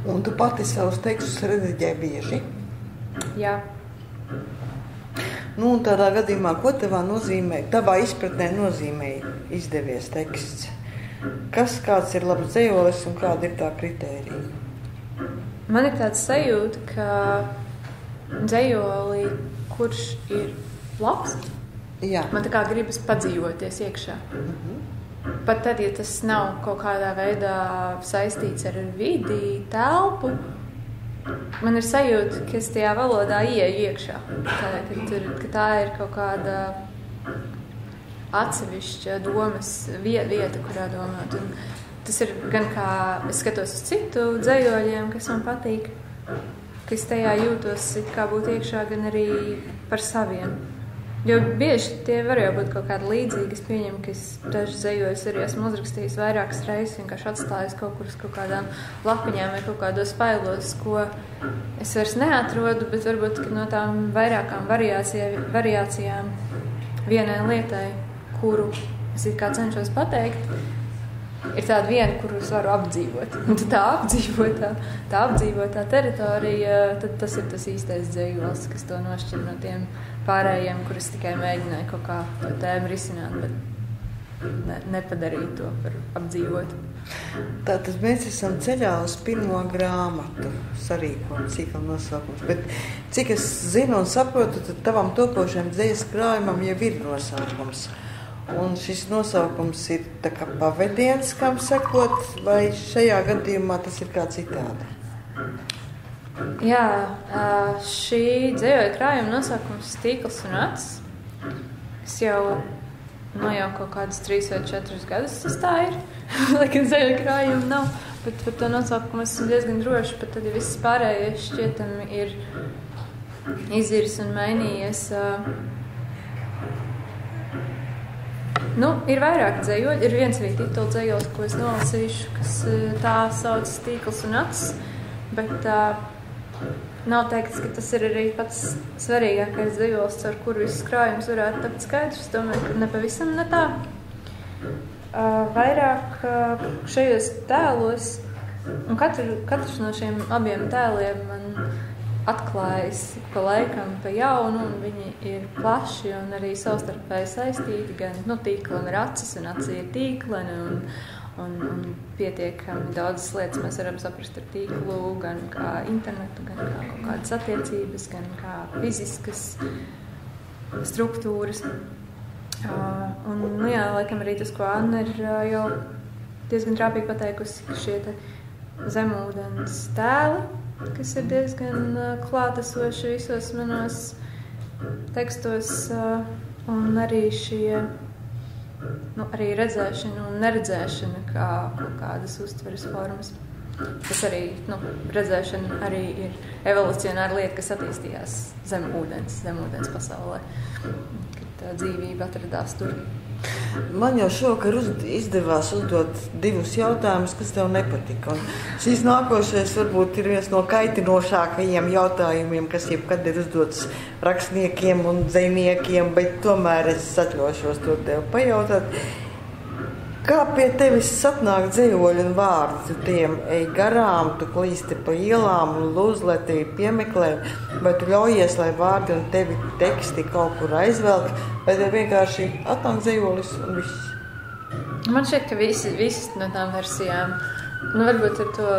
Un tu pati savus tekstus rediģē bieži? Jā. Un tādā gadījumā, ko tavā izpratnē nozīmē izdevies teksts? Kāds ir labs dzejolis un kāda ir tā kritērija? Man ir tāds sajūta, ka dzejolī, kurš ir labs, man tā kā gribas padzīvoties iekšā. Pat tad, ja tas nav kaut kādā veidā saistīts ar vidi, telpu, man ir sajūta, ka es tajā valodā ieeju iekšā. Ka tā ir kaut kāda atsevišķa domas vieta, kurā domāt. Un tas ir gan kā es skatos uz citu dzejoļiem, kas man patīk, ka es tajā jūtos kā būtu iekšā, gan arī par saviem. Jo bieži tie var jau būt kaut kādi līdzīgi. Es pieņemu, ka es dažus dzejojus arī esmu uzrakstījis vairākas reizes, vienkārši atstājis kaut kur uz kaut kādām lapiņām vai kaut kādos failos, ko es vairs neatrodu, bet varbūt no tām vairākām variācijām vienai lietai, kuru es kā cenšos pateikt, ir tāda viena, kuru es varu apdzīvot. Un tā apdzīvotā teritorija, tad tas ir tas īstais dzejols, kas to nošķir no tiem pārējiem, kurus tikai mēģināju kaut kā to tēmu risināt, bet nepadarīt to par apdzīvotu. Tātad mēs esam ceļā uz pirmo grāmatu, sarīkojumu cikla nosaukums, bet cik es zinu un saprotu, tad tavam topošajam dzejas krājumam jau ir nosaukums. Un šis nosaukums ir tā kā pavadiens, kam sekot, vai šajā gadījumā tas ir kā citādi? Jā, šī dzejoļa krājuma nosaukums Tīkls un acis. Es jau kaut kādus 3 vai 4 gadus tas tā ir. Laikam dzejoļa krājuma nav, bet par to nosaukumu esmu diezgan droši, pat tad, ja viss pārējais šķietami ir iziris un mainījies. Ir vairāk dzejoļi. Ir viens arī titula dzejols, ko es nolasīšu, kas tā sauc Tīkls un acis, bet nav teikts, ka tas ir arī pats svarīgākais dzejols, ar kuru viss krājums varētu tapt skaidrs. Es domāju, ka nepavisam ne tā. Vairāk šajos tēlos, un katrs no šiem abiem tēliem man atklājas pa laikam pa jaunu, un viņi ir plaši un arī savstarpēji saistīti, gan tīkla un ir acis, un acis ir tīklene, un pietiekami daudzas lietas mēs varam saprast ar tīklu, gan kā internetu, gan kā kaut kādas attiecības, gan kā fiziskas struktūras. Un, nu jā, laikam arī tas, ko Anna ir jau diezgan trāpīgi pateikusi, ka šie zemūdens tēli, kas ir diezgan klātesoši visos manos tekstos, un arī šie, nu, arī redzēšana un neredzēšana kā kaut kādas uztveres formas. Tas arī, nu, redzēšana arī ir evolucionāra lieta, kas attīstījās zem ūdens pasaulē, kad dzīvība atradās tur. Man jau šovakar izdevās uzdot 2 jautājumus, kas tev nepatika. Un šīs nākošais varbūt ir viens no kaitinošākajiem jautājumiem, kas jebkad ir uzdots rakstniekiem un dzejniekiem, bet tomēr es atļaušos to tev pajautāt. Kā pie tevis atnāk dzejoļi un vārdi? Tu tiem ej garām, tu klīsti pa ielām un lūdz, lai tevi piemeklē, vai tu ļaujies, lai vārdi un tevi teksti kaut kur aizvelk, vai tev vienkārši atnāk dzejolis un viss? Man šķiet, ka visas no tām versijām, nu, varbūt ar to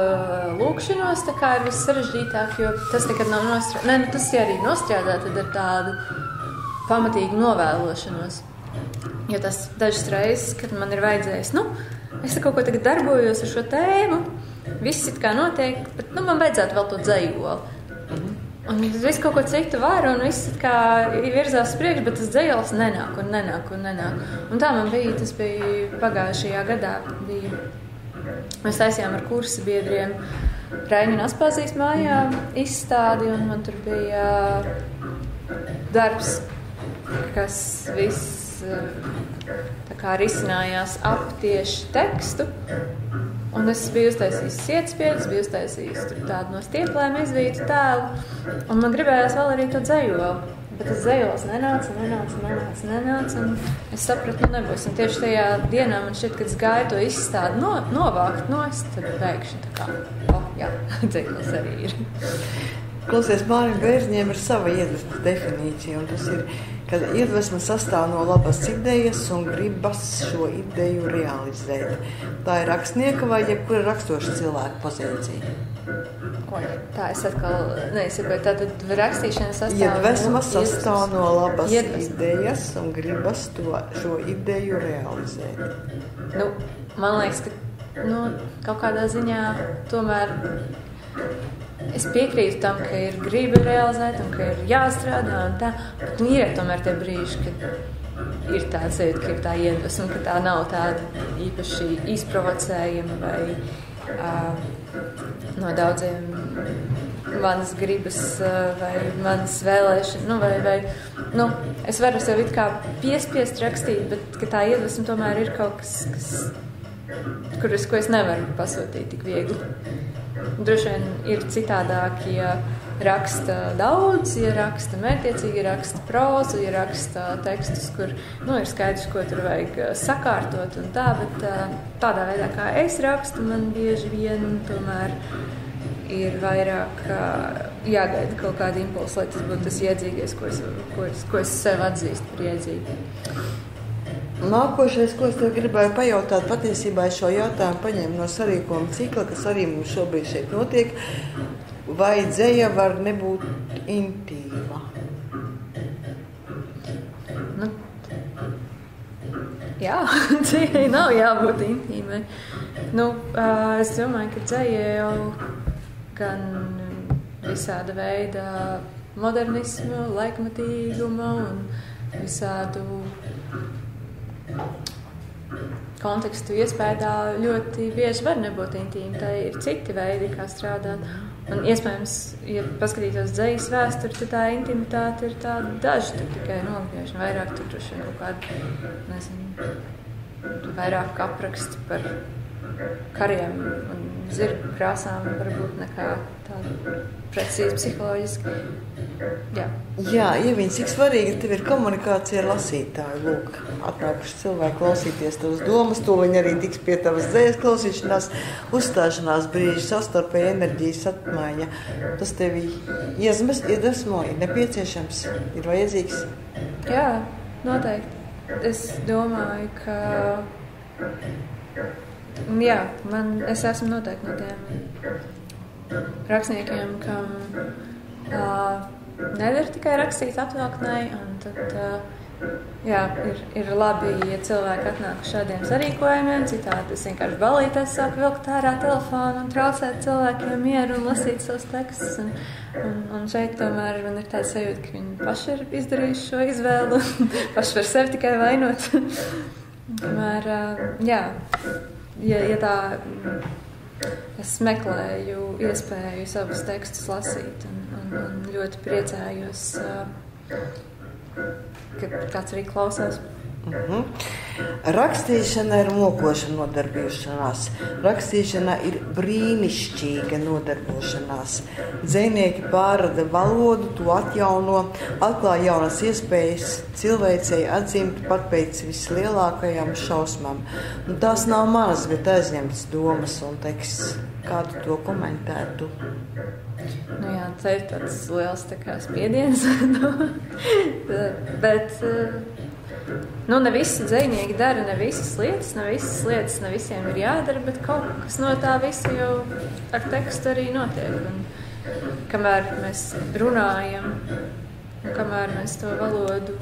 lūkšanos tā kā ir viss sarežģītāk, jo tas nekad nav nostrādāt. Tas arī nostrādā tad ar tādu pamatīgu novēlošanos. Jo tas dažas reizes, kad man ir vajadzējis, nu, es kaut ko tagad darbojos ar šo tēmu, viss it kā notiek, bet, nu, man vajadzētu vēl to dzejoli. Un viss kaut ko citu varu, un viss it kā virzās priekš, bet tas dzejols nenāk. Un tā man bija, tas bija pagājušajā gadā. Mēs taisījām ar kursa biedriem Raņina Aspazijas mājā izstādi, un man tur bija darbs, kas viss tā kā risinājās ap tieši tekstu. Un es biju uztaisījis sietspiedas, biju uztaisījis tādu no stieplēm izvītu tēlu. Un man gribējās vēl arī to dzejoli. Bet tas dzejols nenāca. Un es sapratu, nu nebūs. Un tieši tajā dienā man šķiet, kad es gāju to izstādi novākt nost, tad pēkšņi tā kā, jā, dzejols arī ir. Klausies, Mārim Bērziņiem ir sava iedvesmas definīcija, un tas ir, ka iedvesma sastāv no labas idejas un gribas šo ideju realizēt. Tā ir rakstnieka vai jebkura rakstoša cilvēka pozīcija? Tā es atkal neizsakoju. Tātad rakstīšana sastāv iedvesma sastāv no labas idejas un gribas šo ideju realizēt. Nu, man liekas, ka kaut kādā ziņā tomēr es piekrītu tam, ka ir griba realizēt un ka ir jāstrādā un tā, bet ir tomēr tie brīži, kad ir tāds sajūta, ka ir tā iedvesma, ka tā nav tāda īpaši izprovocējama vai no daudziem manas gribas vai manas vēlēšana, vai es varu sev it kā piespiest rakstīt, bet ka tā iedvesma tomēr ir kaut kas, ko es nevaru pasūtīt tik viegli. Droši vien ir citādāk, ja raksta daudz, ja raksta mērķiecīgi, ja raksta prózu, ja raksta tekstus, kur ir skaidrs, ko tur vajag sakārtot un tā, bet tādā veidā, kā es rakstu, man bieži vien tomēr ir vairāk jāgaida kaut kāda impulsa, lai tas būtu tas iedzīgais, ko es sev atzīstu par iedzīgu. Nākošais, ko es tev gribēju pajautāt, patiesībā es šo jautājumu paņēmu no sarīkojuma cikla, kas arī mums šobrīd šeit notiek. Vai dzeja var nebūt intīma? Jā, dzejai nav jābūt intīmai. Es domāju, ka dzeja jau gan visāda veida modernismu, laikmatīguma un visādu kontekstu iespējā ļoti bieži var nebūt intīma. Tā ir citi veidi, kā strādāt. Un iespējams, ja paskatītos dzejas vēsturi, tad tā intimitāte ir tāda daži, tur tikai nogriežana, vairāk tur droši vien kaut kāda, nezinu, vairāk apraksti par kariem un zirgu krāsām varbūt nekā tāda precīzi psiholoģiski. Jā, Ieviņ, cik svarīga tev ir komunikācija ar lasītāju. Lūk, atnākuši cilvēki klausīties tavas domas, tūliņ arī tiks pie tavas dzejas klausīšanās, uzstāšanās brīži, savstarpēja enerģijas apmaiņa. Tas tevi iedvesmo, ir nepieciešams, ir vajadzīgs? Jā, noteikti. Es domāju, ka Jā, es esmu noteikti no tiem rakstniekiem, kam nedara tikai rakstīt atvilktnei, un tad, ir labi, ja cilvēki atnāk uz šādiem sarīkojumiem, citādi es vienkārši balīties sāku vilkt ārā telefonu un traucēt cilvēkiem mieru un lasīt savus tekstus, un šeit tomēr man ir tāds sajūta, ka viņi paši ir izdarījuši šo izvēlu, paši var sevi tikai vainot. Tomēr, ja tā es meklēju iespēju savus tekstus lasīt un ļoti priecājos, ka kāds arī klausās. Rakstīšana ir mokoša nodarbošanās. Rakstīšana ir brīnišķīga nodarbošanās. Dzejnieki pārrada valodu, to atjauno, atklāja jaunas iespējas cilvēcei atzimt pat pēc vislielākajām šausmām. Un tās nav manas, bet aizņemtas domas un teksts. Kādu to komentētu? Tā ir tāds liels spiediens. Bet ne visi dzejnieki dara, ne visas lietas, ne visiem ir jādara, bet kaut kas no tā visa jau ar tekstu arī notiek. Un kamēr mēs runājam, un kamēr mēs to valodu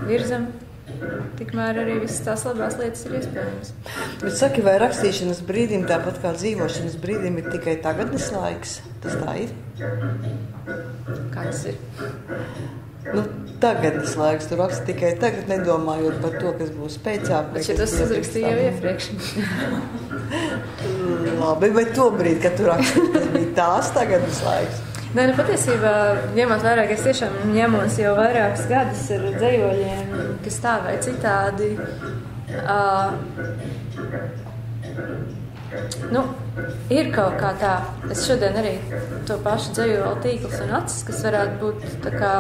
virzam, tikmēr arī visas tās labās lietas ir iespējamas. Bet saki, vai rakstīšanas brīdim, tāpat kā dzīvošanas brīdim, ir tikai tagadnes laiks? Tas tā ir? Kā tas ir? Tagadnes laiks. Tu raksti tikai tagad, nedomājot par to, kas būs pēcāk. Bet šitas uzrakstīja jau iepriekš. Labi, bet to brīdi, kad tu raksti, tas bija tās tagadnes laiks. Nē, patiesībā, ņemot vērā, ka es tiešām ņemos jau vairākus gadus ar dzejoļiem, kas tā vai citādi. Ir kaut kā tā. Es šodien arī to pašu dzejoļu tīklus un acis, kas varētu būt tā kā,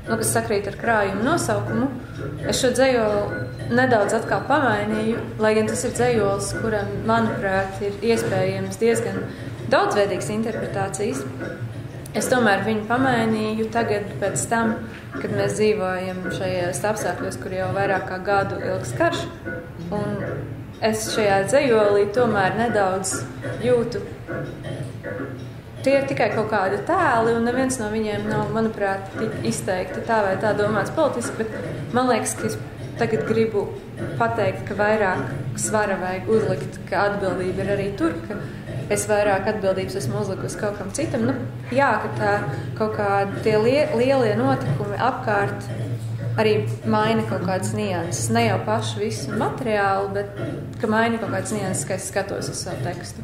kas sakrīt ar krājumu nosaukumu. Es šo dzejoļu nedaudz atkal pamainīju, lai gan tas ir dzejols, kuram, manuprāt, ir iespējams diezgan daudzveidīgas interpretācijas. Es tomēr viņu pamainīju tagad pēc tam, kad mēs dzīvojam šajos apstākļos, kur jau vairāk kā gadu ilgs karš. Un es šajā dzejolī tomēr nedaudz jūtu. Tie ir tikai kaut kādi tēli, un neviens no viņiem nav, manuprāt, tik izteikti tā vai tā domāts politiski, bet man liekas, ka es tagad gribu pateikt, ka vairāk svara vajag uzlikt, ka atbildība ir arī tur, ka es vairāk atbildības esmu uzlikusi kaut kam citam. Ka tā kaut kādi tie lielie notikumi apkārt arī maina kaut kādas nianses. Ne jau pašu visu materiālu, bet ka maina kaut kādas nianses, ka es skatos uz savu tekstu.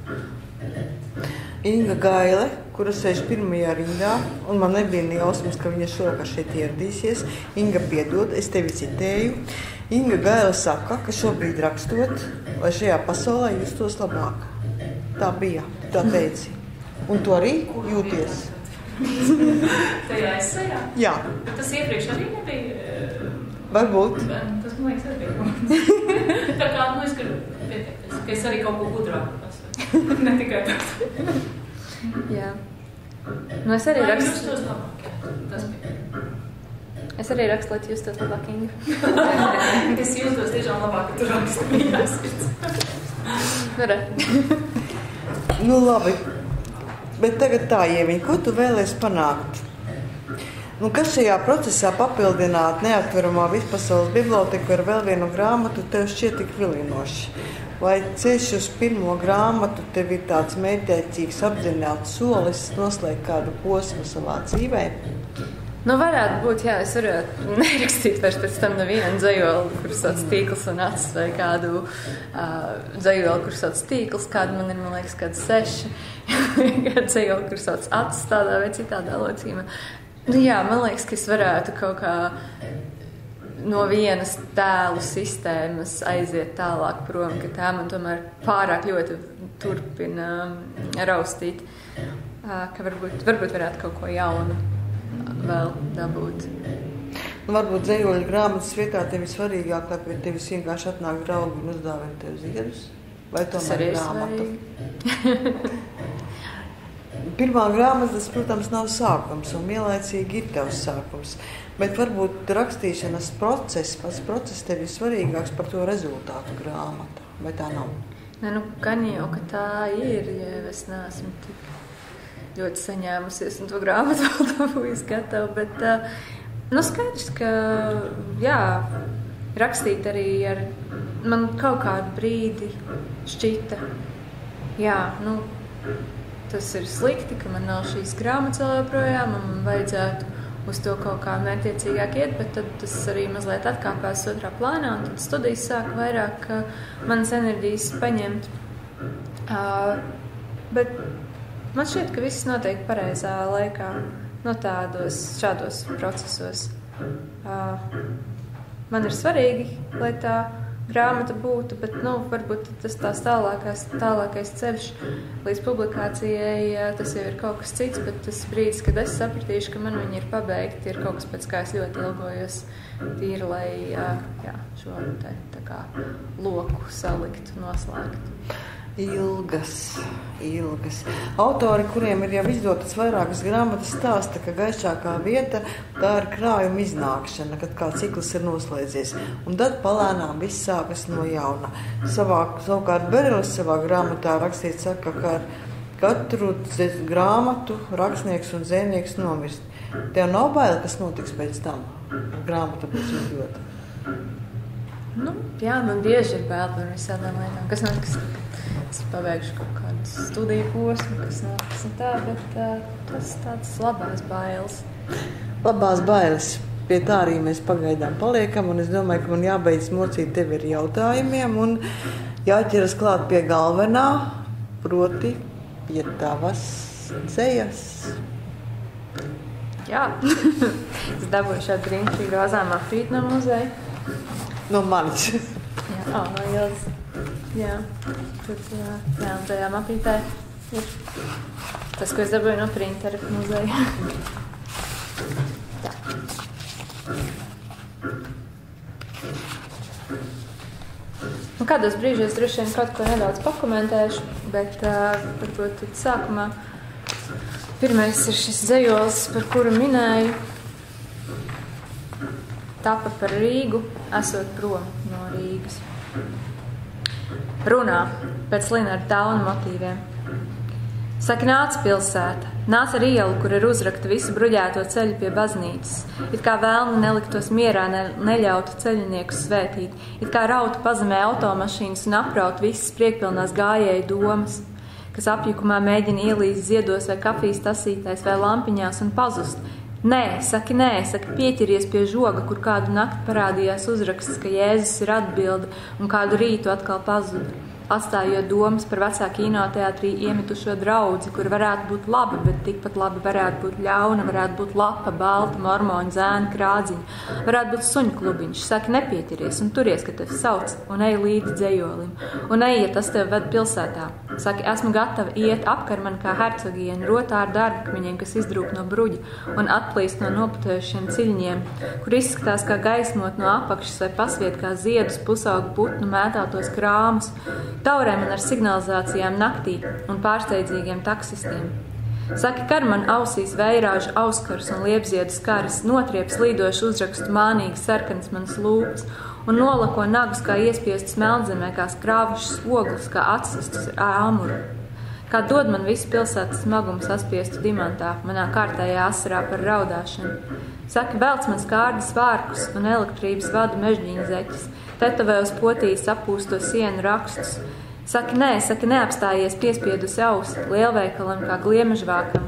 Inga Gaile, kura sēž pirmajā rindā, un man nebija nejausmas, ka viņa šovakar šeit ieradīsies. Inga, piedod, es tevi citēju. Inga Gaile saka, ka šobrīd rakstot, lai šajā pasaulē justos labāk. Tā bija, tā teici. Un tu arī jūties? Tajā esejā? Jā. Bet tas iepriekš arī nebija? Varbūt. Tas, man liekas, arī bija. Tā kā, es gribu pieteikties, ka es arī kaut ko gudrāku pasaku. Ne tikai tā. Jā. Es arī rakstu. Lai justos labāk, jā. Tas bija. Es arī rakstu, lai justos labāk, Inga. Es jūtos tiešām labāk, ka tu rakstu mījās. Labi, bet tagad tā, Ieviņa, ko tu vēlies panākt? Kas šajā procesā papildināt neatveramā vispasaules biblioteku ar vēl vienu grāmatu tev šķiet tik vilinoši? Vai ceļš uz pirmo grāmatu tev ir tāds mērķtiecīgs apzināts solis noslēgt kādu posmu savā dzīvē? Varētu būt, jā, es varētu nerakstīt vairs pēc tam nevienu dzejoli, kur sauc tīkls un acis, vai kādu dzejoli, kur sauc tīkls, kāda man ir, man liekas, kāda 6, kāda dzejoli, kur sauc acis tādā vai citādā locīmā. Jā, man liekas, ka es varētu kaut kā no vienas tēlu sistēmas aiziet tālāk prom, ka tā man tomēr pārāk ļoti turpina raustīt, ka varbūt varētu kaut ko jaunu vēl dabūt. Varbūt dzejoļu grāmatas vietā tev ir svarīgāk, lai pie tevis vienkārši atnāk draugi un uzdāvina tev ziedus? Vai tomēr grāmata? Pirmā grāmata, tas, protams, nav sākums, un vienlaicīgi ir tavs sākums. Bet varbūt rakstīšanas process, pats process tev ir svarīgāks par to rezultātu grāmatu. vai tā nav? Ne, gan jau, ka tā ir, ja es neesmu tik ļoti saņēmusies un to grāmatu vēl dabūjis gatavu, bet skaidrs, ka jā, rakstīt arī ar man kaut kādu brīdi šķita, jā, tas ir slikti, ka man nav šīs grāmatas vēl joprojām, un man vajadzētu uz to kaut kā mērķiecīgāk iet, bet tad tas arī mazliet atkāpās otrā plānā, un tad studijas sāka vairāk manas enerģijas paņemt. Bet man šķiet, ka viss notiek pareizā laikā, šādos procesos. Man ir svarīgi, lai tā grāmata būtu, bet varbūt tas tās tālākais ceļš līdz publikācijai, tas jau ir kaut kas cits, bet tas brīdis, kad es sapratīšu, ka man viņi ir pabeigti, ir kaut kas, pēc kā es ļoti ilgojos tīri, lai šo tā kā loku saliktu, noslēgtu. Ilgas. Autori, kuriem ir jau izdotas vairākas grāmatas, stāsta, ka gaišākā vieta tā ir krājuma iznākšana, kad kā cikls ir noslēdzies. Un tad palēnām viss sākas no jauna. Savukārt Berelis savā grāmatā rakstīt saka, ka ar katru grāmatu rakstnieks un dzejnieks nomirst. Tev nav bail, kas notiks pēc tam? Grāmata būs izdota. Jā, man bieži ir bail par visādām lietām, kas notiks. Es pabeigšu kaut kādu studiju posmu, kas notiks un tā, bet tas tāds labās bailes. Labās bailes. Pie tā arī mēs pagaidām paliekam, un es domāju, ka man jābeidz mocīt tevi ar jautājumiem un jāķeras klāt pie galvenā, proti pie tavas dzejas. Jā, es dabūju šādu brīnišķīgu rozām apīt no muzeja. No manis. Jā, no Ilzes. Jā, un tajā mapītē ir tas, ko es dabūju no printera muzeja. Tā. Kādos brīžos droši vien kaut ko nedaudz pakomentēšu, bet varbūt sākumā pirmais ir šis dzejols, par kuru minēju, tapa par Rīgu, esot prom no Rīgas. Runā pēc Linara Tauna motīviem. Saka, nāc pilsēta, nāc ar ielu, kur ir uzrakta visu bruģēto ceļu pie baznīcas. It kā vēlni neliktos mierā, neļautu ceļiniekus svētīt. It kā rautu pazemē automašīnas un aprautu visas priekpilnās gājēju domas, kas apjukumā mēģina ielīst ziedos vai kafijas tasītēs vai lampiņās un pazust. Nē, saki, pieķeries pie žoga, kur kādu nakti parādījās uzraksts, ka Jēzus ir atbilde un kādu rītu atkal pazuda. Atstājot domas par vecā kinoteātrī iemitušo draudzi, kur varētu būt laba, bet tikpat labi varētu būt ļauna, varētu būt lapa, balta, mormoņa, zēna, krādziņa, varētu būt suņu klubiņš. Saki, nepieķeries un turies, ka tevi sauc, un ej līdzi dzejolim. Un ej, ja tas tev ved pilsētā. Saki, esmu gatava iet apkar man kā hercogieni, rotā ar darbakmeņiem, kas izdrūk no bruģa un atplīst no noputējušiem ciļņiem, kur izskatās kā gaismot no apakšas vai pasviet kā ziedus pusaugu putnu mētātos krāmus. Taurē man ar signalizācijām naktī un pārsteidzīgiem taksistiem. Saki, kar man ausīs vējrāžu auskars un liepziedu skaras, notriep slīdošu uzrakstu mānīgi sarkanas manas lūpas un nolako nagus kā iespiestus meldzemē, kā skrāvušas ogles, kā atsistus ar āmuru. Kā dod man visu pilsētas smagumu saspiestu dimantā, manā kārtējā asarā par raudāšanu. Saki, velc man skārdas vārkus un elektrības vadu mežģīņa zeķis, tetovē uz potīs sapūsto sienu rakstus. Saki, neapstājies piespiedusi ausi, lielveikalam kā gliemežvākam.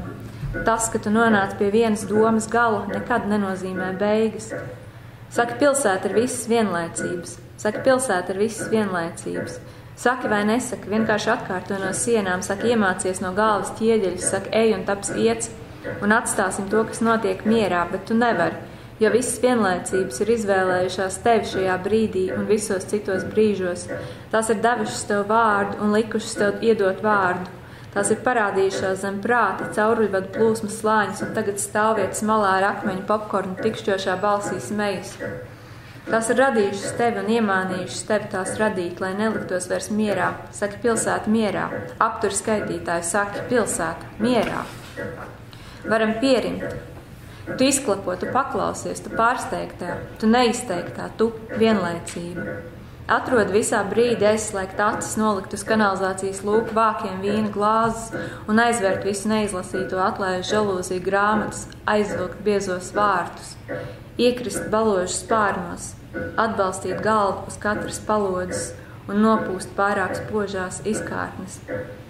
Tas, ka tu nonāc pie vienas domas gala, nekad nenozīmē beigas. Saki, pilsēta ir visas vienlaicības. Saki vai nesaki, vienkārši atkārto no sienām, saki, iemācies no galvas ķieģeļus, saki, ej un taps iets, un atstāsim to, kas notiek mierā, bet tu nevari. Jo visas vienlaicības ir izvēlējušās tevi šajā brīdī un visos citos brīžos. Tās ir devušas tev vārdu un likušas tev iedot vārdu. Tās ir parādījušās zem prāta, cauruļvadu plūsmas slāņus un tagad stāvvietas malā ar akmeņu popkornu tikšķošā balsī smejas. Tās ir radījušas tevi un iemānījušas tevi tās radīt, lai neliktos vairs mierā. Saki, pilsēta mierā. Apturi skaitītāju, saki, pilsēta mierā. Varam pierimt. Tu izklapo, tu paklausies, tu pārsteigtā, tu neizteiktā, tu vienlaicība. Atrod visā brīdī aizslēgt acis, nolikt uz kanalizācijas lūku vākiem vīna glāzes un aizvērt visu neizlasīto, atlaist žalūziju grāmatas, aizvilkt biezos vārtus, iekrist baložu spārnos, atbalstīt galvu uz katras palodzes un nopūst pārāk spožās izkārtnes,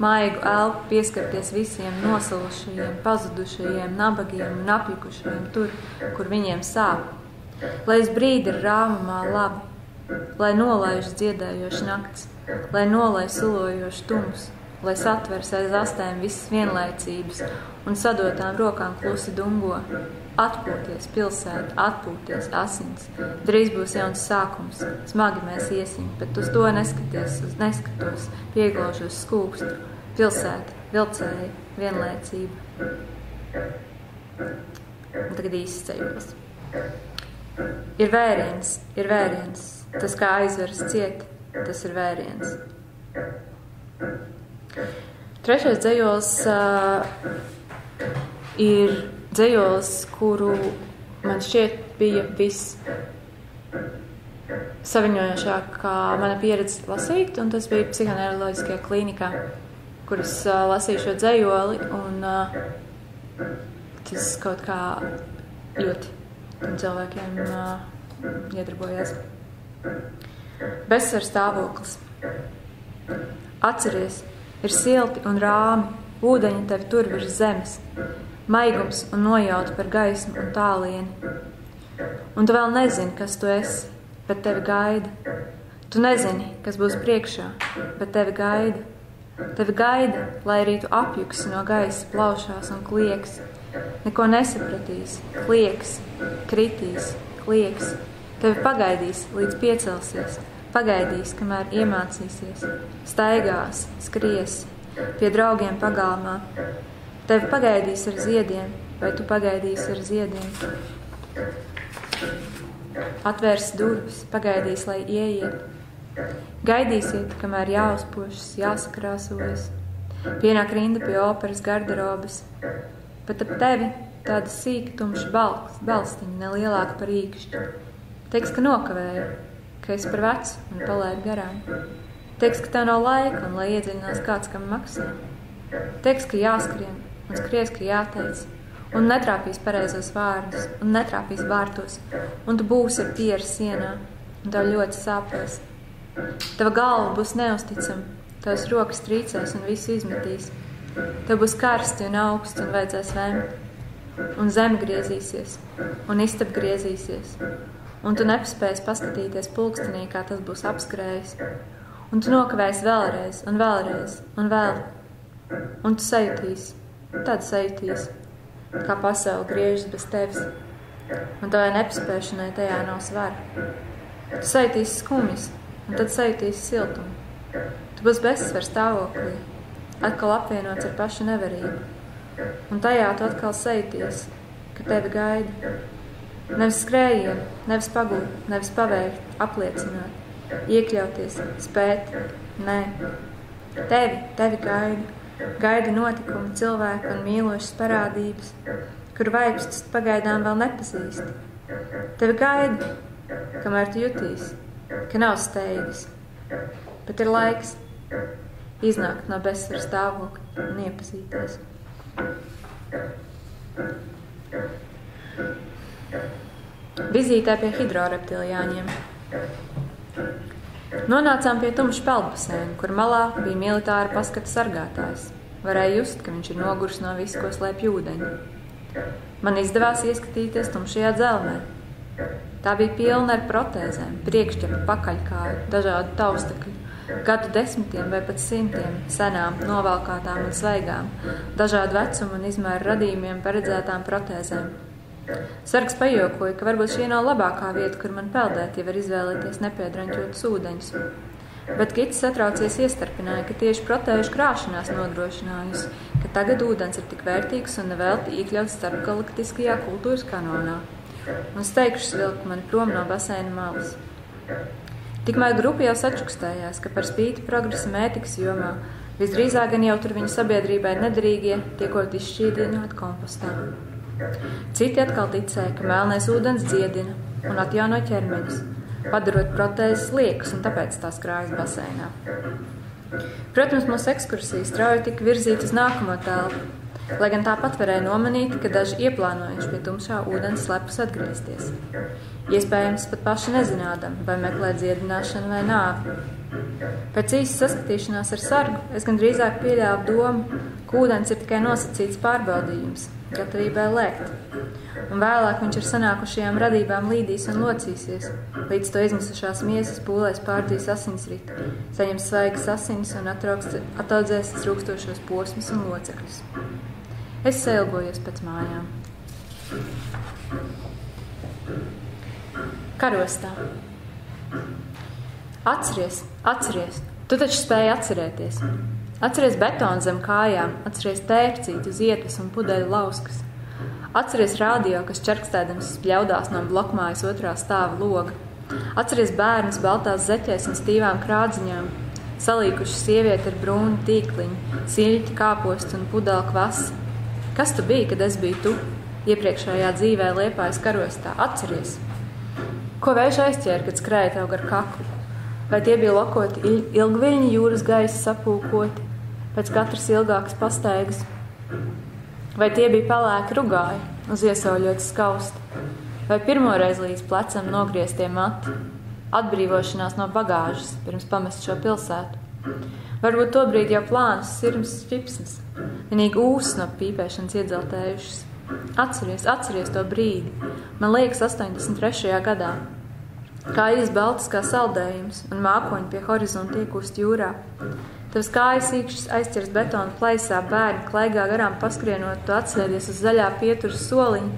maigu elpu pieskarties visiem nosalušajiem, pazudušajiem, nabagiem un apjukušajiem tur, kur viņiem sāp. Lai uz brīdi ir rāmumā labi, lai nolaiž dziedējoši nakts, lai nolaiž sulojoši tums, lai satvers aiz astēm visas vienlaicības un sadotām rokām klusi dungo. Atpūties pilsēta, atpūties asins. Drīz būs jauns sākums, smagi mēs iesim, bet uz to neskatos, pieglaužos skūpstu. Pilsēta, vilcēja, vienlaicība. Un tagad īsts ceļos. Ir vēriens, tas kā aizveras ciet, tas ir vēriens. Trešais dzejols ir dzejols, kuru man šķiet bija viss saviņojošākā mana pieredze lasīt, un tas bija psihoneiroloģiskajā klīnikā, kur es lasīju šo dzejoli, un tas kaut kā ļoti cilvēkiem iedarbojās. Bezsvaru stāvoklis. Atceries, ir silti un rāmi, ūdeņi tevi tur virs zemes, maigums un nojauta par gaismu un tālieni. Un tu vēl nezini, kas tu esi, bet tevi gaida. Tu nezini, kas būs priekšā, bet tevi gaida. Tevi gaida, lai arī tu apjuksi no gaisa plaušās un klieks. Neko nesapratīs, klieks, kritīs, klieks. Tevi pagaidīs, līdz piecelsies, pagaidīs, kamēr iemācīsies, staigās, skries, pie draugiem pagalmā. Tevi pagaidīs ar ziediem, vai tu pagaidīsi ar ziediem? Atvērs durvis, pagaidīs, lai ieiet. Gaidīsiet, kamēr jāuzpošas, jāsakrāsojas. Pienāk rinda pie operas garderobes. Pat ap tevi tāda sīka tumša balstiņa, nelielāka par īkšķi. Teiks, ka nokavēju, ka es par vecu un palaidu garām. Teiks, ka tev nav laika un lai iedziļinās kāds, kam maksā. Teiks, ka jāskrien un skries, ka jāteic. Un netrāpīs pareizos vārdus un netrāpīs vārtos. Un tu būsi ar pieru sienā un tev ļoti sāpēs. Tava galva būs neusticama, tavas rokas trīcēs un visu izmetīs. Tev būs karsti un augsts un vajadzēs vemt. Un zeme griezīsies un istaba griezīsies. Un tu nepaspēsi paskatīties pulkstenī, kā tas būs apskrējis. Un tu nokavēsi vēlreiz un vēlreiz un vēl. Un tu sajutīsi, tad sajutīsi, kā pasaule griežas bez tevis. Un tavai nepaspēšanai tajā nav svara. Tu sajutīsi skumjas un tad sajutīsi siltumu. Tu būsi bezsvaru stāvoklī, atkal apvienots ar pašu nevarību. Un tajā tu atkal sajuties, ka tevi gaida. Nevis skrējien, nevis pagūt, nevis paveikt, apliecināt, iekļauties, spēt, nē. Tevi gaida. Gaida notikumi, cilvēki un mīlošas parādības, kur vaipstus pagaidām vēl nepazīst. Tevi gaida, kamēr tu jutīsi, ka nav steigas, bet ir laiks iznākt no bezsvaru stāvokļa un iepazīties. Vizītē pie hidroreptiljāņiem. Nonācām pie tumša peldbaseina, kur malā bija militāra paskata sargātājs. Varēja just, ka viņš ir noguris no visu, ko slēpj ūdeņi. Man izdevās ieskatīties tumšajā dzelmē. Tā bija pilna ar protēzēm, priekšķepa, pakaļkāju, dažādu taustekļu, gadu 10 vai pat 100, senām, novalkātām un svaigām, dažādu vecumu un izmēru radījumiem paredzētām protēzēm. Sargs pajokoja, ka varbūt šī nav labākā vieta, kur man peldēt, ja var izvēlēties nepiedranķotus ūdeņus. Bet Gits satraucies iestarpināja, ka tieši protēžu krāšanās nodrošinājusi, ka tagad ūdens ir tik vērtīgs un nevelti iekļauts starpgalaktiskajā kultūras kanonā. Un steigšus vilka mani prom no baseina malas. Tikmēr grupa jau sačukstējās, ka par spīti progresa mētikas jomā visdrīzāk gan jau tur viņu sabiedrībai nederīgie tiekot izšķīdināti kompostā. Citi atkal ticēja, ka melnais ūdens dziedina un atjauno ķermeņus, padarot protēzes liekas, un tāpēc tās krājas baseinā. Protams, mūsu ekskursija strauji tika virzīta uz nākamo telpu, lai gan tāpat varēja nomanīt, ka daži ieplānojuši pie tumšā ūdens slepus atgriezties. Iespējams, pat paši nezinādam, vai meklē dziedināšanu vai nāvi. Pēc īsas saskatīšanās ar sargu es gan drīzāk pieļāvu domu, ka ūdens ir tikai nosacīts pārbaudījums, gatavībai lēkt. Un vēlāk viņš ar sanākušajām radībām līdīs un locīsies, līdz to izmisušās miesas pūlēs pārdīs asinsritu, saņems svaigas asinis un ataudzēs trūkstošos posmus un locekļus. Es sailgojos pēc mājām. Karostā. Atceries, tu taču spēji atcerēties. Atceries betonu zem kājām, atceries tērpcīt uz ietves un pudeļu lauskas. Atceries rādio, kas čerkstēdams spļaudās no blokmājas otrā stāva loga. Atceries bērnus baltās zeķēs un stīvām krādziņām, salīkuši sievieti ar brūnu tīkliņu, sīļķi kāpostu un pudeli kvasi. Kas tu biji, kad es biju tu, iepriekšējā dzīvē Liepājas karostā? Atceries! Ko vējš aizķēra, kad skrēja tev gar kaklu? Vai tie bija lokoti ilgviļņi jūras gaisa sapūkoti, pēc katras ilgākas pastaigas? Vai tie bija pelēki rugāji, uz iesauļotas skausti? Vai pirmoreiz līdz plecam nogrieztie mati, atbrīvošanās no bagāžas, pirms pamest šo pilsētu? Varbūt tobrīd jau plānas sirmas šķipsnes, vienīgi ūsas no pīpēšanas iedzeltējušas. Atceries to brīdi, man liekas 83. gadā. Kājas baltas kā saldējums un mākoņi pie horizonta iekūst jūrā. Tavs kājas īkšķis aizķers betonu plaisā, bērni klaigā garām paskrienot, tu atsēdies uz zaļā pieturas soliņa,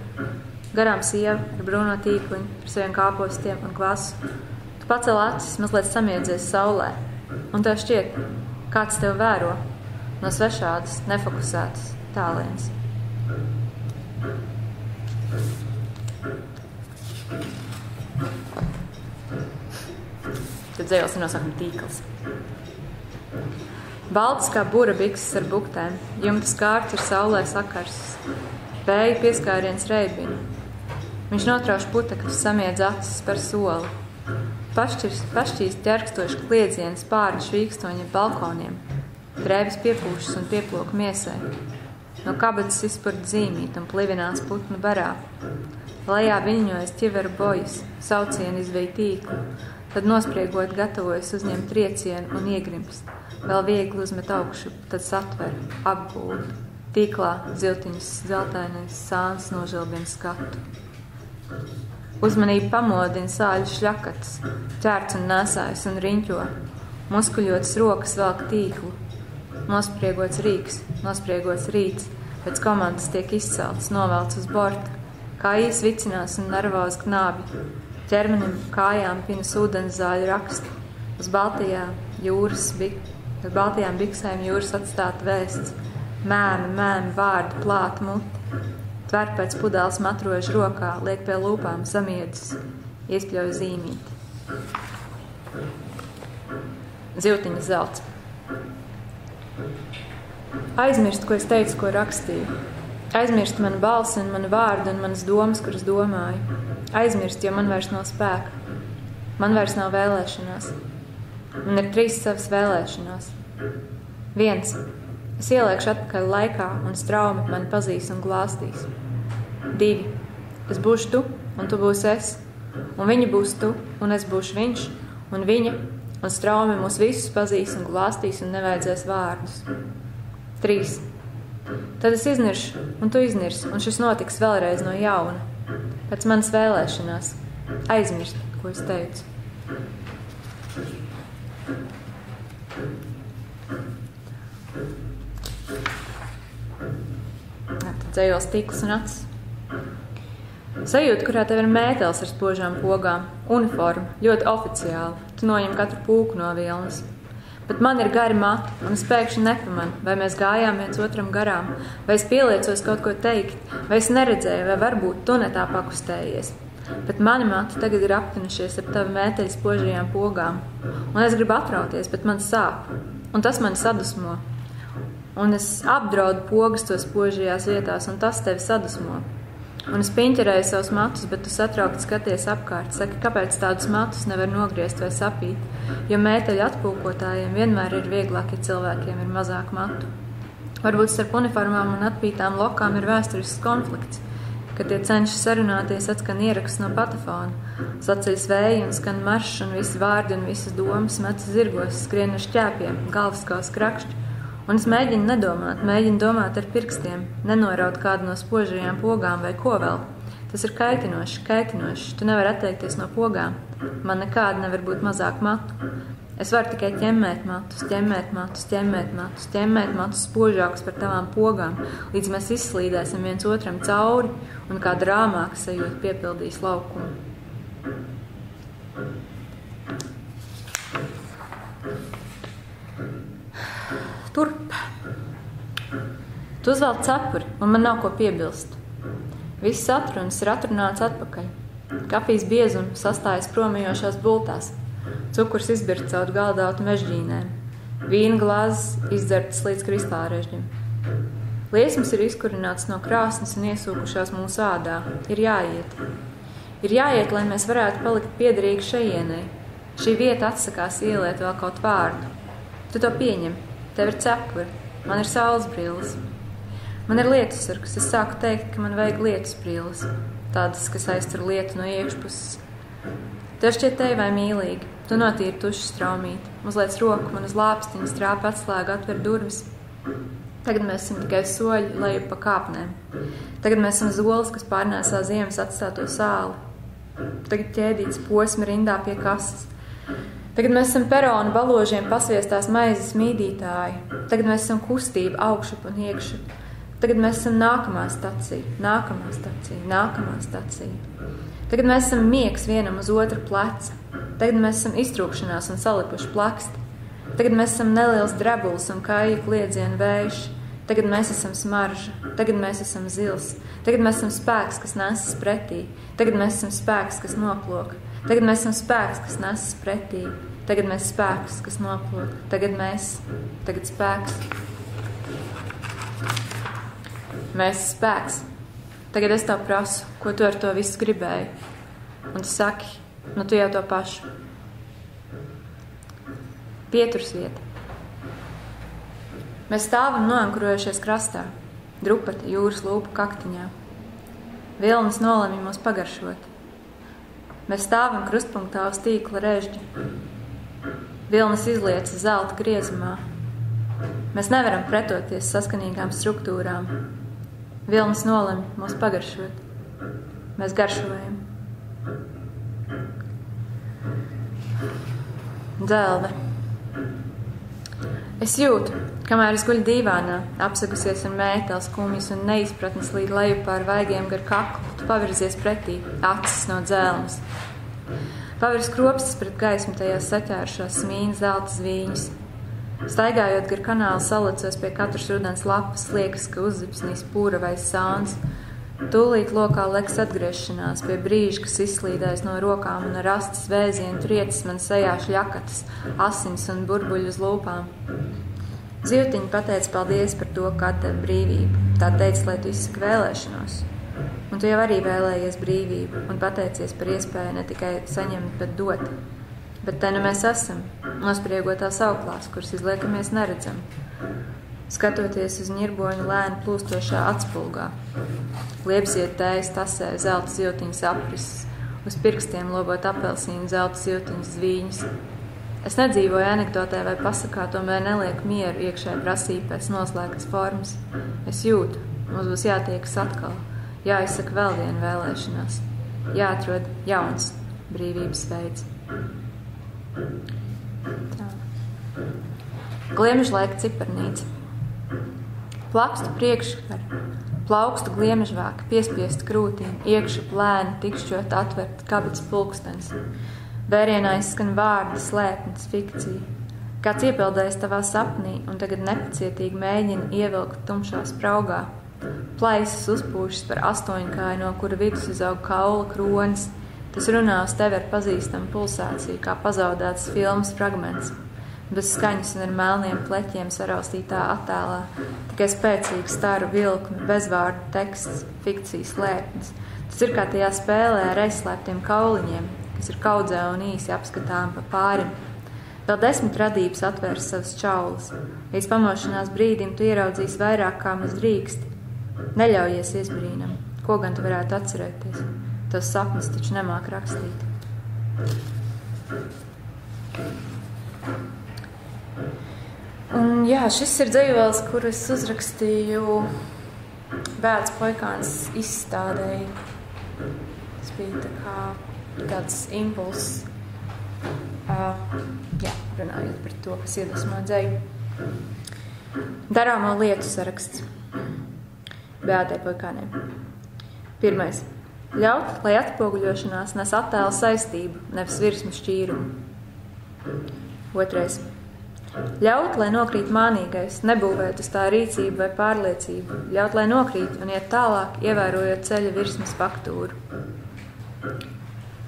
garām sieva ar brūno tīkliņu, ar saviem kāpostiem un kvasu. Tu pacel acis, mazliet samiedzies saulē, un tev šķiet, kāds tev vēro no svešādas, nefokusētas tālienes. Tad dzējos ir nosaukuma tīkls. Baltas kā bura bikses ar buktēm, jumtas kārts ir saulē sakarsis, vēja pieskāriens reibina. Viņš notrauš putekļus, samiedz acis par soli. Pašķīst ķerkstoši kliedziens pāri švīkstoņa balkoniem, drēbes piepūšas un pieploka miesai. No kabatas izpurd zīmīt un plivinās putnu barā. Lejā viļņojas ķiveru bojas, saucieni izvej tīklu, tad nospriegot gatavojas uzņemt triecienu un iegrimst. Vēl viegli uzmet augšu, tad satver, apbūd. Tīklā ziltiņas zeltainais sāns nožilbina skatu. Uzmanību pamodina sāļu šļakats, ķērts un nesājas un riņķo. Muskuļotas rokas velk tīklu. Nospriegots rīks, nospriegots rīts, pēc komandas tiek izcelts, novelts uz borta. Kājas vicinās un nervozi knābi. Ķermenim kājām pinas ūdens zāļu raksti. Uz baltajām biksēm jūras atstāta vēsts. Mēmi, vārdi, plāta muti. Tver pēc pudeles matrožu rokā, liek pie lūpām samiedzis, iespļauj zīmīti. Zivtiņa zelts. Aizmirst, ko es teicu, ko rakstīju. Aizmirst manu balsi un manu vārdu un manas domas, kuras domāju. Aizmirst, jo man vairs nav spēka. Man vairs nav vēlēšanās. Man ir 3 savas vēlēšanās. 1. Es ieliekšu atpakaļ laikā un straumi mani pazīs un glāstīs. 2. Es būšu tu un tu būsi es. Un viņa būs tu un es būšu viņš un viņa un straumi mūs visus pazīs un glāstīs un nevajadzēs vārdus. 3. Tad es izniršu, un tu iznirsi, un šis notiks vēlreiz no jauna. Pēc manas vēlēšanās. Aizmirst, ko es teicu. Tad dzējos tīkls un acis. Sajūta, kurā tev ir mētelis ar spožām pogām, uniforma, ļoti oficiāli. Tu noņem katru pūku no vilnas. Bet man ir gari mati, un es pēkšņi nepamanu, vai mēs gājām viens otram garām, vai es pieliecos kaut ko teikt, vai es neredzēju, vai varbūt tu ne tā pakustējies. Bet mani mati tagad ir aptinušies ar tavu mēteļu spožajām pogām, un es gribu atrauties, bet man sāp, un tas mani sadusmo. Un es apdraudu pogas to spožajās vietās, un tas tevi sadusmo. Un es piņķerēju savus matus, bet tu satraukti skaties apkārt. Saki, kāpēc tādus matus nevar nogriezt vai sapīt? Jo mēteļu atpūkotājiem vienmēr ir vieglāk, ja cilvēkiem ir mazāk matu. Varbūt starp uniformām un atpītām lokām ir vēsturisks konflikts. Kad tie cenšas sarunāties, atskan ieraksts no patefona. Saceļas vēji un skan maršs, un visi vārdi un visas domas metas zirgos, skrien ar šķēpiem, galvaskaus krakšķi. Un es mēģinu nedomāt, mēģinu domāt ar pirkstiem, nenoraut kādu no spožajām pogām vai ko vēl. Tas ir kaitinoši, kaitinoši. Tu nevari atteikties no pogām. Man nekāda nevar būt mazāk matu. Es varu tikai ķemmēt matus, ķemmēt matus, ķemmēt matus, ķemmēt matus spožākus par tavām pogām, līdz mēs izslīdēsim viens otram cauri un kā drāmāka sajūta piepildīs laukumu. Turp. Tu uzvelc cepuri, un man nav ko piebilst. Viss atrunas ir atrunāts atpakaļ. Kafijas biezumi sastājas promijošās bultās. Cukurs izbirts caur galdautu mežģīnēm. Vīna glāzes izdzertas līdz kristālrežģim. Liesmas ir izkurināts no krāsnes un iesūkušās mūsu ādā. Ir jāiet. Ir jāiet, lai mēs varētu palikt piederīgi šejienai. Šī vieta atsakās ieliet vēl kaut vārdu. Tu to pieņem. Tev ir cepuri. Man ir saules brilles. Man ir lietusargs. Es sāku teikt, ka man vajag lietus brilles. Tādas, kas aiztur lietu no iekšpuses. Tev šķiet teivai mīlīgi. Tu notīri tušu straumīti. Uzliec roku man uz lāpstiņa, strāpa atslēgu, atver durvis. Tagad mēs esam tikai soļi lejup pa kāpnēm. Tagad mēs esam zolis, kas pārnēsā ziemas atstāto sāli. Tagad ķēdīts posmi rindā pie kases. Tagad mēs esam perona baložiem pasviestās maizes mīdītāji. Tagad mēs esam kustība augšup un iekšup. Tagad mēs esam nākamā stacija, nākamā stacija, nākamā stacija. Tagad mēs esam miegs vienam uz otru pleca. Tagad mēs esam iztrūkšanās un salipuši plaksti. Tagad mēs esam neliels drebulis un kāja kliedzienu vējš. Tagad mēs esam smarža. Tagad mēs esam zils. Tagad mēs esam spēks, kas nesas pretī. Tagad mēs esam spēks, kas noplok. Tagad mēs esam spēks, kas nesas pretī. Tagad mēs spēks, kas noplok. Tagad spēks. Mēs spēks. Tagad es tev prasu, ko tu ar to visu gribēji. Un tu saki, nu tu jau to pašu. Pieturs vieta. Mēs stāvam noankurojušies krastā, drupata jūras lūpu kaktiņā. Vilnis nolemj mūs pagaršot. Mēs stāvam krustpunktā uz tīkla režģa. Vilnis izliecas zelta griezumā. Mēs nevaram pretoties saskanīgām struktūrām. Vilnis nolemj mūs pagaršot. Mēs garšojam. Dzelve. Es jūtu, kamēr es guļu dīvānā, apsagusies ar mētels, kumjas un neizpratnes līdz leju pār vaigiem gar kaklu, tu pavirzies pretī, acis no dzelmes. Pavirs kropstas pret gaismu tajās saķērušās smīna zelta zvīņas. Staigājot gar kanālu salicos pie katras rudens lapas, liekas, ka uzzipsnīs pūra vai sāns. Tūlīt lokā leks atgriešanās pie brīža, kas izslīdēs no rokām un ar astas vēzienu triecis man sejā šļakatas, asins un burbuļu uz lūpām. Zivtiņa pateica paldies par to, ka atdev brīvību. Tā teica, lai tu izsaki vēlēšanos. Un tu jau arī vēlējies brīvību un pateicies par iespēju ne tikai saņemt, bet dot. Bet te nu mēs esam, nospriegotās auklās, kuras izliekamies neredzam, skatoties uz ņirboņu lēni plūstošā atspulgā. Liepziet tējas tasē zelta ziltiņas aprises, uz pirkstiem lobot apelsīnu zelta ziltiņas zvīņas. Es nedzīvoju anekdotē vai pasakā, tomēr nelieku mieru iekšēji prasību pēc noslēgtas formas. Es jūtu, mums būs jātiekas atkal, jāizsaka vēl viena vēlēšanās, jāatrod jauns brīvības veids. Tā. Gliemežlaika cipernīca. Plakstu priekškara, plaukstu gliemežvāka, piespiesta krūtīm, iekšu plēni, tikšķot atvert kabats pulkstens. Vērienā izskan vārdi, slēpnes, fikcija. Kāds iepildējis tavā sapnī un tagad nepacietīgi mēģina ievilkt tumšā spraugā. Plaisas uzpūšas par astoņkāju, no kura vidus izaug kaula kronis. Tas runā uz tevi ar pazīstamu pulsāciju, kā pazaudēts filmas fragments. bez skaņas un ar melniem pleķiem saraustītā attēlā, tikai spēcīgu staru vilkmi, bezvārdu teksts, fikcijas lēpnes. Tas ir kā tajā spēlē ar aizslēptiem kauliņiem, kas ir kaudzē un īsi apskatām pa pārim. Vēl 10 radības atvērs savas čaulas. Līdz pamošanās brīdim tu ieraudzīsi vairāk, kā maz drīksti. Neļaujies iesbrīnam, ko gan tu varētu atcerēties. Tos sapnis taču nemāk rakstīt. Un jā, šis ir dzejols, kuru es uzrakstīju Bēdas puikāns izstādēji. Tas bija tā kā tāds impulss, runājot par to, kas iedvesmo dzeju. Darāmo lietu saraksts Bēdai puikāniem. 1. Ļaut, lai atpoguļošanās nes attēlu saistību, nevis virsmu šķīrumu. 2. Ļaut, lai nokrīt mānīgais, nebūvēt uz tā rīcību vai pārliecību. Ļaut, lai nokrīt un iet tālāk, ievērojot ceļa virsmas faktūru.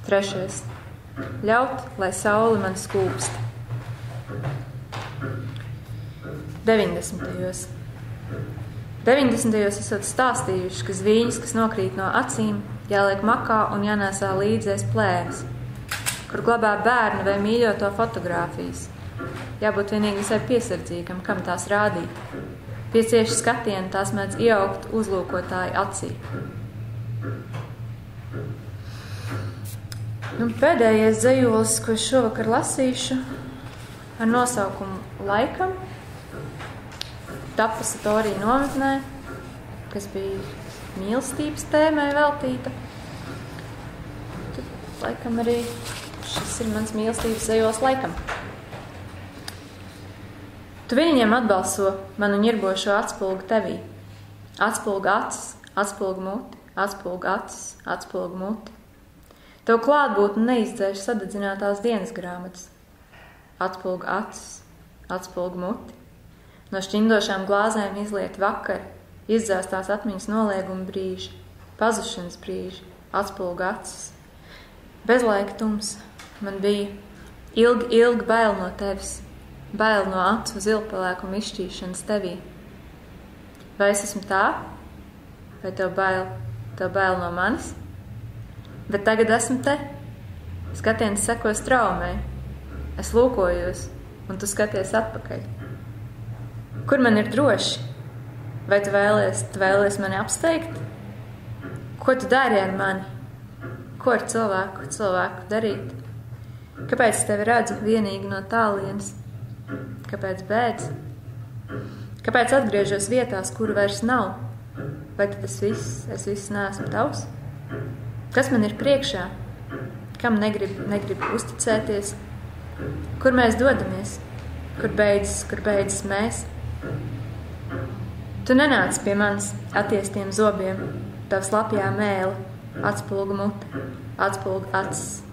3. Ļaut, lai saule man skūpst. 90. 90. esat stāstījuši, ka zvīņas, kas nokrīt no acīm, jāliek makā un jānēsā līdzies plēves, kur glabā bērnu vai mīļoto fotogrāfijas. Jābūt vienīgi visai piesardzīgam, kam tās rādīt. Pie cieši skatiena tās mēdz iejaukt uzlūkotāju acī. Pēdējais dzejolis, ko es šovakar lasīšu, ar nosaukumu Laikam, tapa Satorija nometnē, kas bija mīlestības tēmai veltīta. Tad, laikam arī šis ir mans mīlestības dzejolis Laikam. Tu viņiem atbalso manu ņirbošo atspulgu tevī. Atspulga acis, atspulga muti, atspulga acis, atspulga muti. Tev klātbūtni neizdzēš sadedzinātās dienas grāmatas. Atspulga acis, atspulga muti. No šķindošām glāzēm izliet vakari, izdzēstās atmiņas nolieguma brīži, pazušanas brīži, atspulga acis. Bezlaika tums man bija ilgi bail no tevis. Bail no acu zilpelēkuma izšķīšanas tevī. Vai es esmu tā? Vai tev bail no manis? Bet tagad esmu te. Skatiens seko straumē. Es lūkojos, un tu skaties atpakaļ. Kur man ir droši? Vai tu vēlies mani apsteigt? Ko tu dari ar mani? Ko ar cilvēku darīt? Kāpēc tevi redzu vienīgi no tālienes? Kāpēc bēdz? Kāpēc atgriežos vietās, kuru vairs nav? Vai tad es viss neesmu tavs? Kas man ir priekšā? Kam negribu uzticēties? Kur mēs dodamies? Kur beidzas mēs? Tu nenāc pie manis attiestiem zobiem, tavs lapjā mēle, atspulga muti, atspulga acis.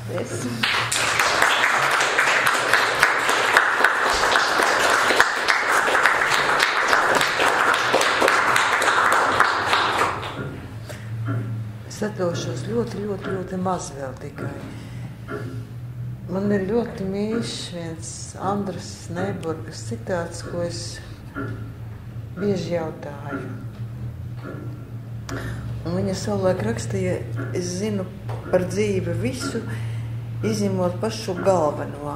Yes. Es atdošos ļoti maz vēl tikai. Man ir ļoti mīļš viens Andras Neiburgas citāts, ko es bieži jautāju. Un viņa savulaik rakstīja, es zinu par dzīvi visu, izņemot pašu galveno.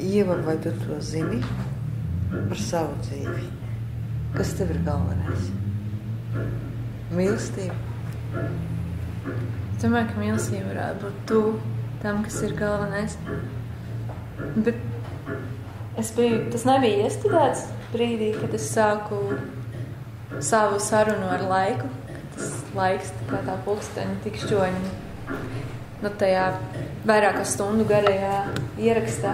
Ieva, vai tu to zini par savu dzīvi? Kas tev ir galvenais? Mīlestība? Es domāju, ka mīlestība varētu būt tu tam, kas ir galvenais. Bet tas nebija iestudēts brīdī, kad es sāku savu sarunu ar laiku. Tas laiks, tā pulksteņa tikšķoņa, tajā vairāk stundu garajā ierakstā.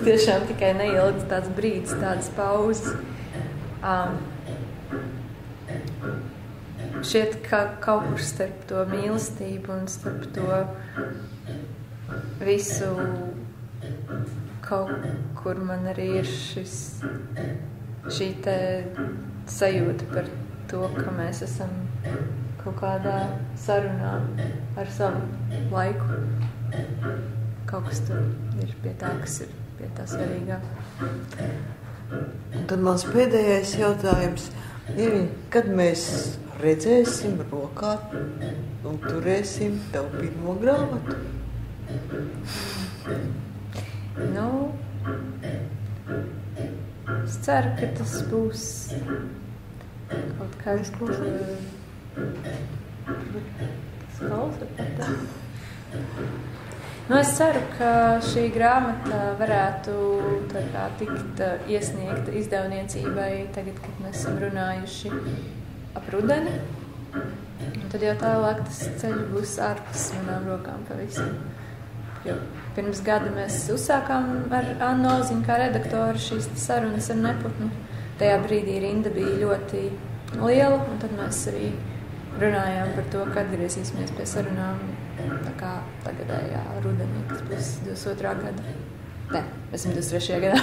Tiešām tikai neilgs tāds brīdis, tādas pauzes. Šķiet, ka kaut kur starp to mīlestību un starp to visu kaut kur man arī ir šī te sajūta par to, ka mēs esam kaut kādā sarunā ar savu laiku. Kaut kas tur ir pie tā, kas ir pie tā svarīgā. Un tad mans pēdējais jautājums ir, kad mēs redzēsim rokā un turēsim tavu pirmo grāmatu? Nu, es ceru, ka tas būs kaut kāds skolas var pateikt. Nu, es ceru, ka šī grāmata varētu tā kā tikt iesniegta izdevniecībai tagad, kad mēs esam runājuši ap rudeni. Un tad jau tālāk tas ceļš būs ārpus manām rokām pavisam. Jo pirms gada mēs uzsākām ar Annu Oziņu kā redaktoru šīs sarunas ar Neputnu. Tajā brīdī rinda bija ļoti liela, un tad mēs arī runājām par to, ka atgriezīsimies pie sarunām tā kā tagadējā rudenī, kas būs 22. gada. Nē, mēs esam 23. gadā.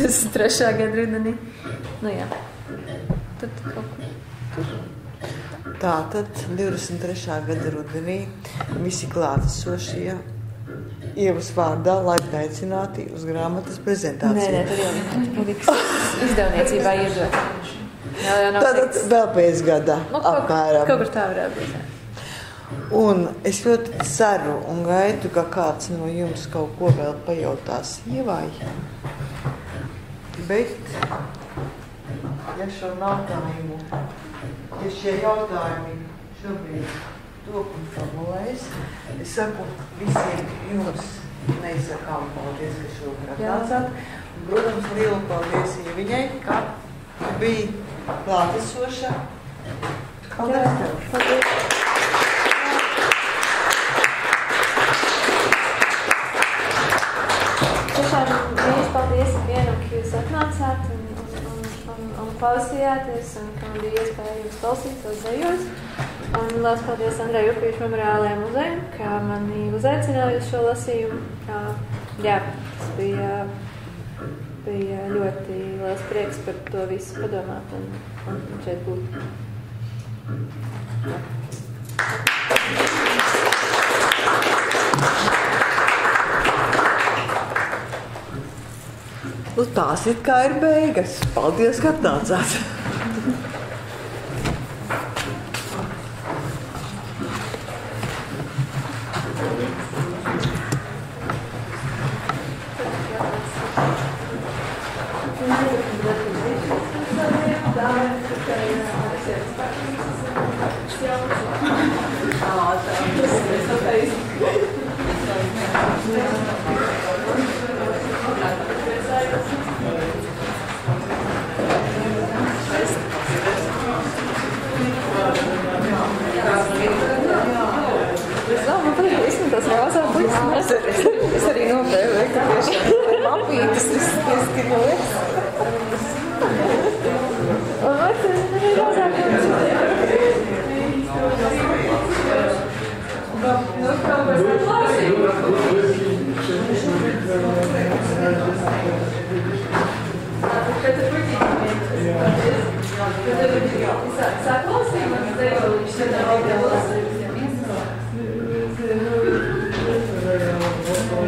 23. gada rudenī. Nu jā, tad kaut kur. Tā tad 23. gada rudenī visi klātesošie Ievas vārdā laipni aicināti uz grāmatas prezentāciju. Nē, tad jau paliks izdevniecībā iedot. Tātad vēl pēc gada apmēram. Kaut kur tā varētu būt. Un es ļoti ceru un gaidu, ka kāds no jums kaut ko vēl pajautās Ievai. Bet, ja šie jautājumi šobrīd top un formulējas, es saku visiem jums neizsakām paldies, ka šovakar atnācāt. Un, protams, lielu paldies Ieviņai, ka bija klātesoša. Paldies tev! Paldies! Tiešām liels paldies ikvienam, ka jūs atnācāt un klausījāties, un ka man bija iespēja jums klausīt tos dzejos. Un liels paldies Andrei Upīšu Memoriālajam muzejam, ka mani uzaicināja uz šo lasījumu. Jā, tas bija ļoti liels prieks par to visu padomāt un šeit būt. Nu, tās it kā ir beigas. Paldies, ka atnācāt! Es arī nopēju, ka tiešām apītas izskinojas. Un vajag arī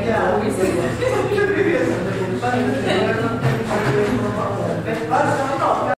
Jā,